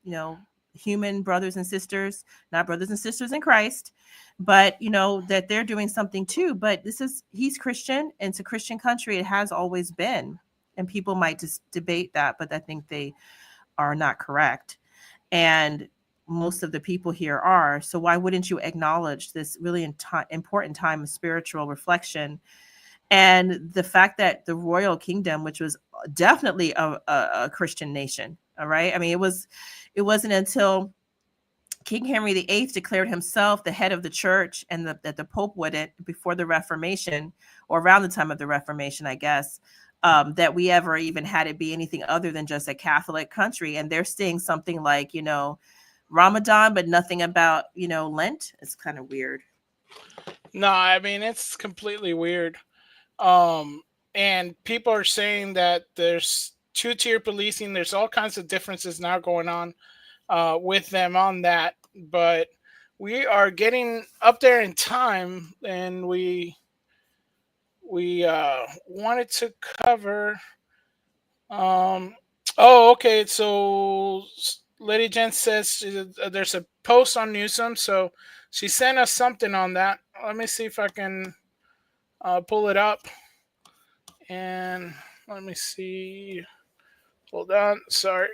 human brothers and sisters, not brothers and sisters in Christ, but, that they're doing something too. But he's Christian, and it's a Christian country. It has always been. And people might just debate that, but I think they are not correct. And most of the people here are. So why wouldn't you acknowledge this really important time of spiritual reflection? And the fact that the royal kingdom, which was definitely a Christian nation, all right? I mean, it wasn't until King Henry VIII declared himself the head of the church, and that the Pope wouldn't, before the Reformation, or around the time of the Reformation, I guess, that we ever even had it be anything other than just a Catholic country. And they're saying something like, Ramadan, but nothing about, Lent. It's kind of weird. No, I mean, it's completely weird. And people are saying that there's two-tier policing. There's all kinds of differences now going on with them on that. But we are getting up there in time, and we wanted to cover. Okay. So Lady Jen says there's a post on Newsom, so she sent us something on that. Let me see if I can pull it up, and let me see. Hold on, sorry.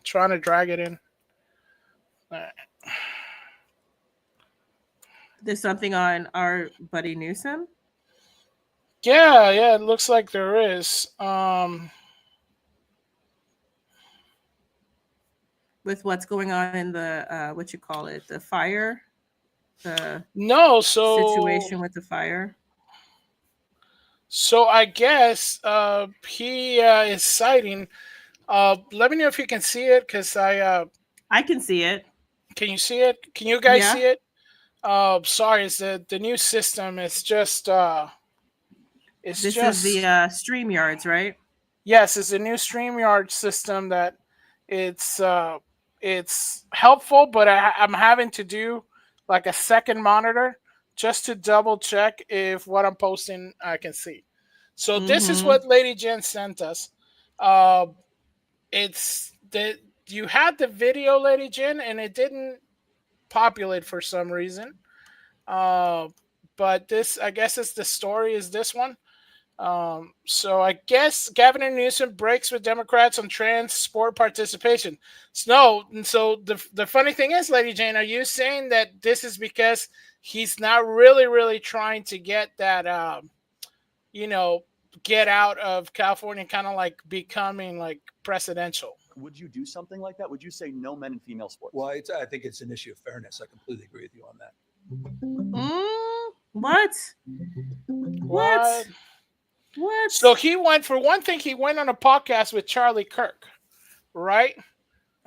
Trying to drag it in. All right. There's something on our buddy Newsom? Yeah, it looks like there is. With what's going on in the the fire, situation with the fire. So I guess he is citing. Let me know if you can see it, because I can see it. Can you see it? Can you guys see it? Sorry, it's the new system. It's just This is the StreamYards, right? Yes, it's a new StreamYard system that it's helpful, but I'm having to do like a second monitor just to double check if what I'm posting I can see. So this is what Lady Jen sent us. You had the video, Lady Jen, and it didn't populate for some reason. But this, I guess, is the story. Is this one? So I guess Gavin Newsom breaks with Democrats on transport participation. So the funny thing is, Lady Jane, are you saying that this is because he's not really trying to get that, get out of California, kind of like becoming like presidential? Would you do something like that? Would you say no men in female sports? Well, I think it's an issue of fairness. I completely agree with you on that. What? So he went, for one thing, he went on a podcast with Charlie Kirk, right?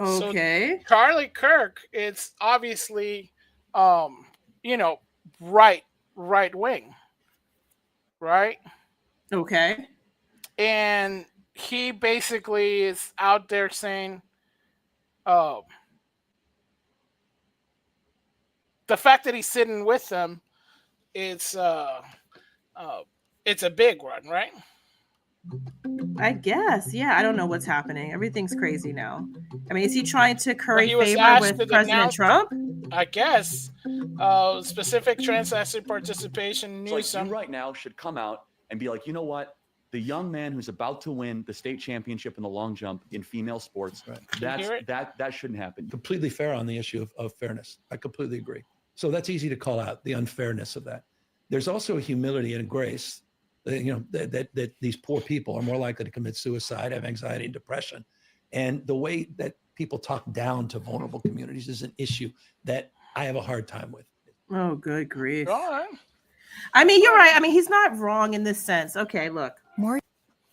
Okay. So Charlie Kirk, it's obviously, right wing, right? Okay. And he basically is out there saying, the fact that he's sitting with them, it's a big one, right? I guess. Yeah, I don't know what's happening. Everything's crazy now. I mean, is he trying to curry favor with President Trump? I guess. Specific transatlantic participation. Newsom right now should come out and be like, you know what? The young man who's about to win the state championship in the long jump in female sports, that shouldn't happen. Completely fair on the issue of fairness. I completely agree. So that's easy to call out, the unfairness of that. There's also a humility and a grace, that these poor people are more likely to commit suicide, have anxiety and depression. And the way that people talk down to vulnerable communities is an issue that I have a hard time with. Oh, good grief. All right. I mean, you're right. I mean, he's not wrong in this sense. Okay, look. More.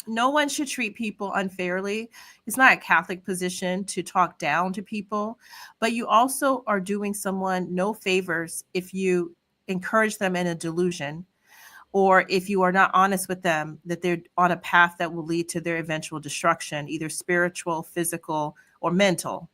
No one should treat people unfairly. It's not a Catholic position to talk down to people, but you also are doing someone no favors if you encourage them in a delusion, or if you are not honest with them that they're on a path that will lead to their eventual destruction, either spiritual, physical, or mental.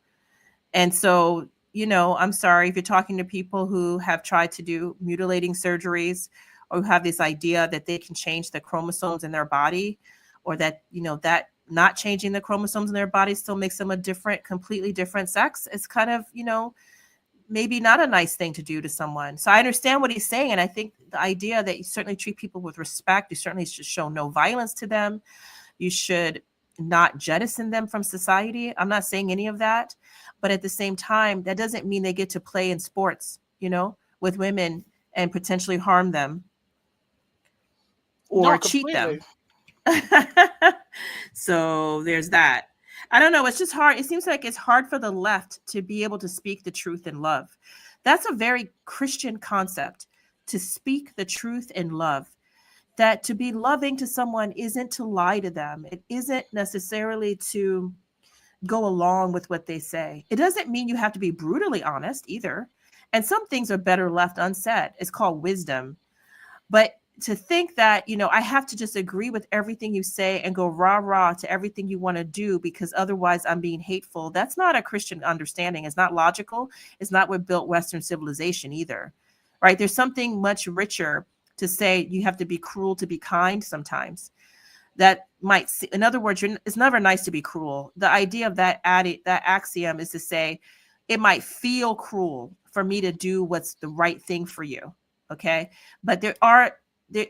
And so, I'm sorry if you're talking to people who have tried to do mutilating surgeries, or who have this idea that they can change the chromosomes in their body, or that, that not changing the chromosomes in their body still makes them a completely different sex. It's kind of, maybe not a nice thing to do to someone. So I understand what he's saying. And I think the idea that you certainly treat people with respect, you certainly should show no violence to them. You should not jettison them from society. I'm not saying any of that. But at the same time, that doesn't mean they get to play in sports, with women and potentially harm them or cheat them. So there's that. I don't know. It's just hard. It seems like it's hard for the left to be able to speak the truth in love. That's a very Christian concept, to speak the truth in love. That to be loving to someone isn't to lie to them. It isn't necessarily to go along with what they say. It doesn't mean you have to be brutally honest either. And some things are better left unsaid. It's called wisdom. But to think that, I have to just agree with everything you say and go rah to everything you want to do because otherwise I'm being hateful, that's not a Christian understanding. It's not logical. It's not what built Western civilization either, right? There's something much richer to say you have to be cruel to be kind sometimes. That might, in other words, it's never nice to be cruel. The idea of that axiom is to say it might feel cruel for me to do what's the right thing for you, okay? But there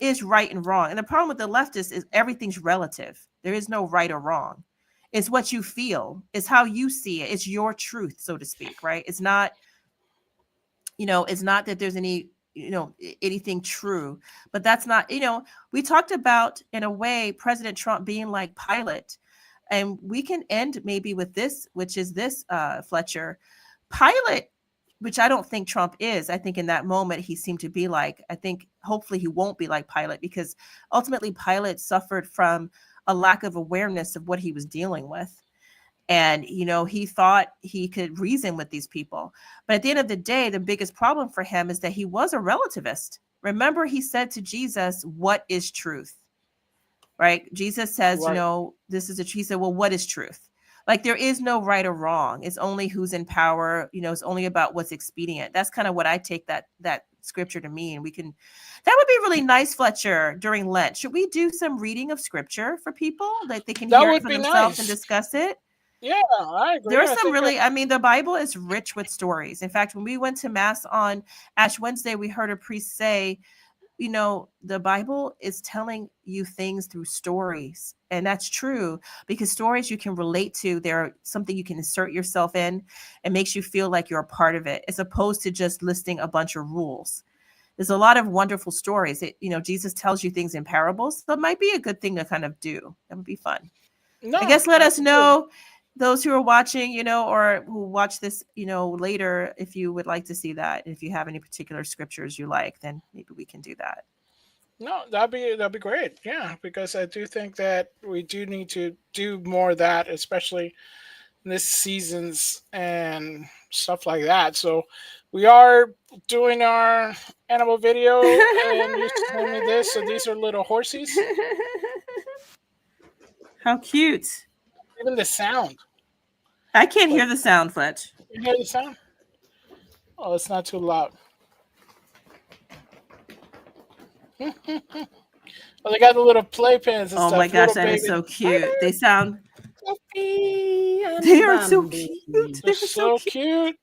is right and wrong. And the problem with the leftists is everything's relative. There is no right or wrong. It's what you feel. It's how you see it. It's your truth, so to speak, right? It's not, it's not that there's anything true, but that's not, we talked about, in a way, President Trump being like Pilate. And we can end maybe with this, which is this, Fletcher. Pilate, which I don't think Trump is. I think in that moment he seemed to be like, I think hopefully he won't be like Pilate, because ultimately Pilate suffered from a lack of awareness of what he was dealing with. And, he thought he could reason with these people. But at the end of the day, the biggest problem for him is that he was a relativist. Remember, he said to Jesus, "What is truth?" Right? Jesus says, Right. He said, well, what is truth? Like, there is no right or wrong. It's only who's in power. It's only about what's expedient. That's kind of what I take that scripture to mean. That would be really nice, Fletcher, during Lent. Should we do some reading of scripture for people that they can That hear it would for be themselves nice. and discuss it? Yeah, I agree. There are I some think really, the Bible is rich with stories. In fact, when we went to Mass on Ash Wednesday, we heard a priest say, the Bible is telling you things through stories. And that's true, because stories you can relate to. They're something you can insert yourself in. It makes you feel like you're a part of it, as opposed to just listing a bunch of rules. There's a lot of wonderful stories. Jesus tells you things in parables. So it might be a good thing to kind of do. That would be fun. I guess let us know, those who are watching, or who watch this, later, if you would like to see that. If you have any particular scriptures you like, then maybe we can do that. No, that'd be great. Yeah, because I do think that we do need to do more of that, especially in this seasons and stuff like that. So we are doing our animal video, and you sent me this. So these are little horses. How cute. Even the sound. I can't hear the sound, Fletch. You hear the sound? Oh, it's not too loud. Oh, they got the little playpens and Oh stuff. my gosh, Little that is baby. so cute. They sound. They are so cute. They're so cute.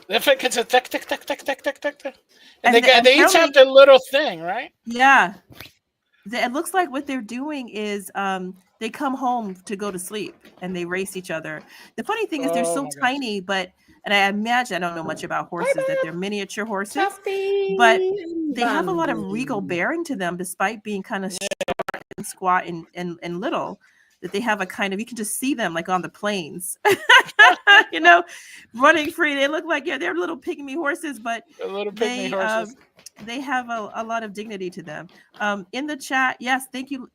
They think it's a tick, tick, tick, tick, tick, tick, tick, tick. And they each have their little thing, right? Yeah. It looks like what they're doing is they come home to go to sleep and they race each other. The funny thing is they're so tiny, and I imagine, I don't know much about horses, that they're miniature horses, but they have a lot of regal bearing to them, despite being kind of short and squat and little. that they have a kind of, you can just see them like on the plains, you know, running free. They look like, they're little pygmy horses, but they have a lot of dignity to them. In the chat, yes, thank you,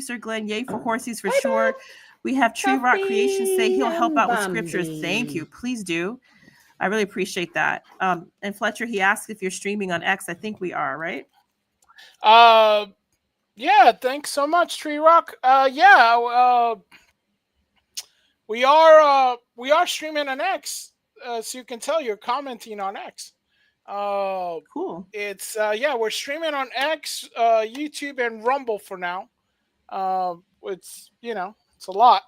Sir Glenn. Yay for horses for sure. We have Tree Rock Creations say he'll help out with scriptures. Thank you, please do. I really appreciate that. And Fletcher, he asked if you're streaming on X. I think we are, right? Yeah, thanks so much, Tree Rock. We are streaming on X. So you can tell you're commenting on X. Cool. It's we're streaming on X, YouTube, and Rumble for now. It's it's a lot.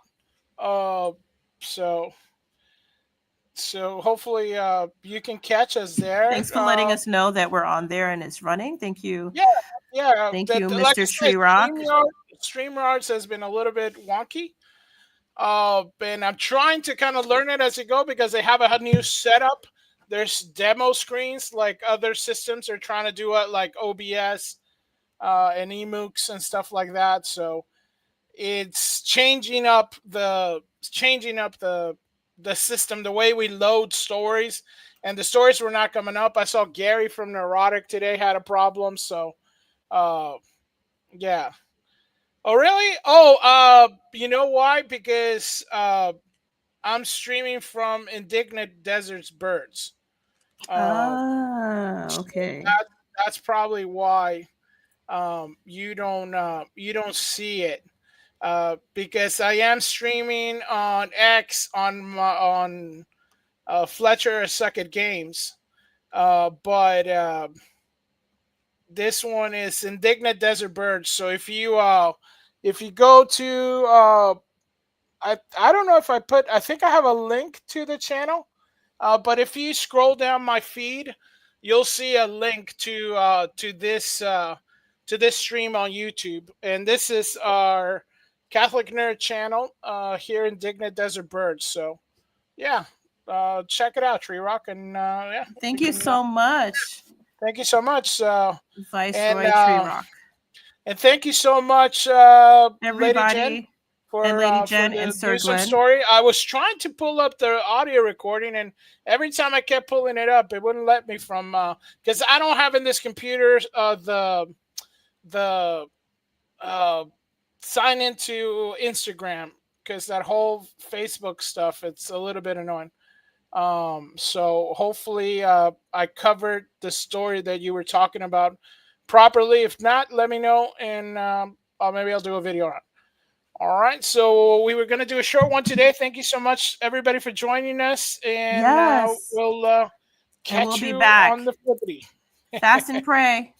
So hopefully you can catch us there. Thanks for letting us know that we're on there and it's running. Thank you. Yeah. Thank you, Mr. Tree Rock. StreamYards has been a little bit wonky. And I'm trying to kind of learn it as I go because they have a new setup. There's demo screens like other systems are trying to do it, like OBS and eMoocs and stuff like that. So it's changing up the system, the way we load stories, and the stories were not coming up. I saw Gary from Neurotic today had a problem. So, yeah. Oh, really? Oh, you know why? Because I'm streaming from Indignant Desert's Birds. Okay. So that's probably why you don't see it. Because I am streaming on X on Fletcher Suck at Games, but this one is Indignant Desert Birds. So if you go to I don't know if I think I have a link to the channel, but if you scroll down my feed, you'll see a link to this stream on YouTube, and this is our Catholic Nerd channel here in Indignant Desert Birds. So yeah, check it out, Tree Rock, and Thank you so much. Thank you so much, Viceroy Tree Rock, and thank you so much, everybody. Lady Jen, for Lady Jen for and the Sir gruesome Glenn. story. I was trying to pull up the audio recording, and every time I kept pulling it up, it wouldn't let me from because I don't have in this computer the sign into Instagram, because that whole Facebook stuff, it's a little bit annoying. So hopefully I covered the story that you were talking about properly. If not, let me know, and maybe I'll do a video on it. All right, so we were going to do a short one today. Thank you so much, everybody, for joining us, and we'll catch you back on the flippity. Fast and pray.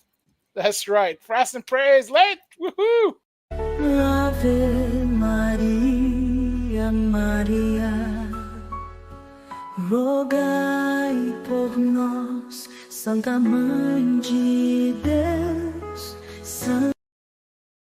That's right. Fast and pray is late. Woohoo! Ave Maria, Maria, rogai por nós, Santa Mãe de Deus.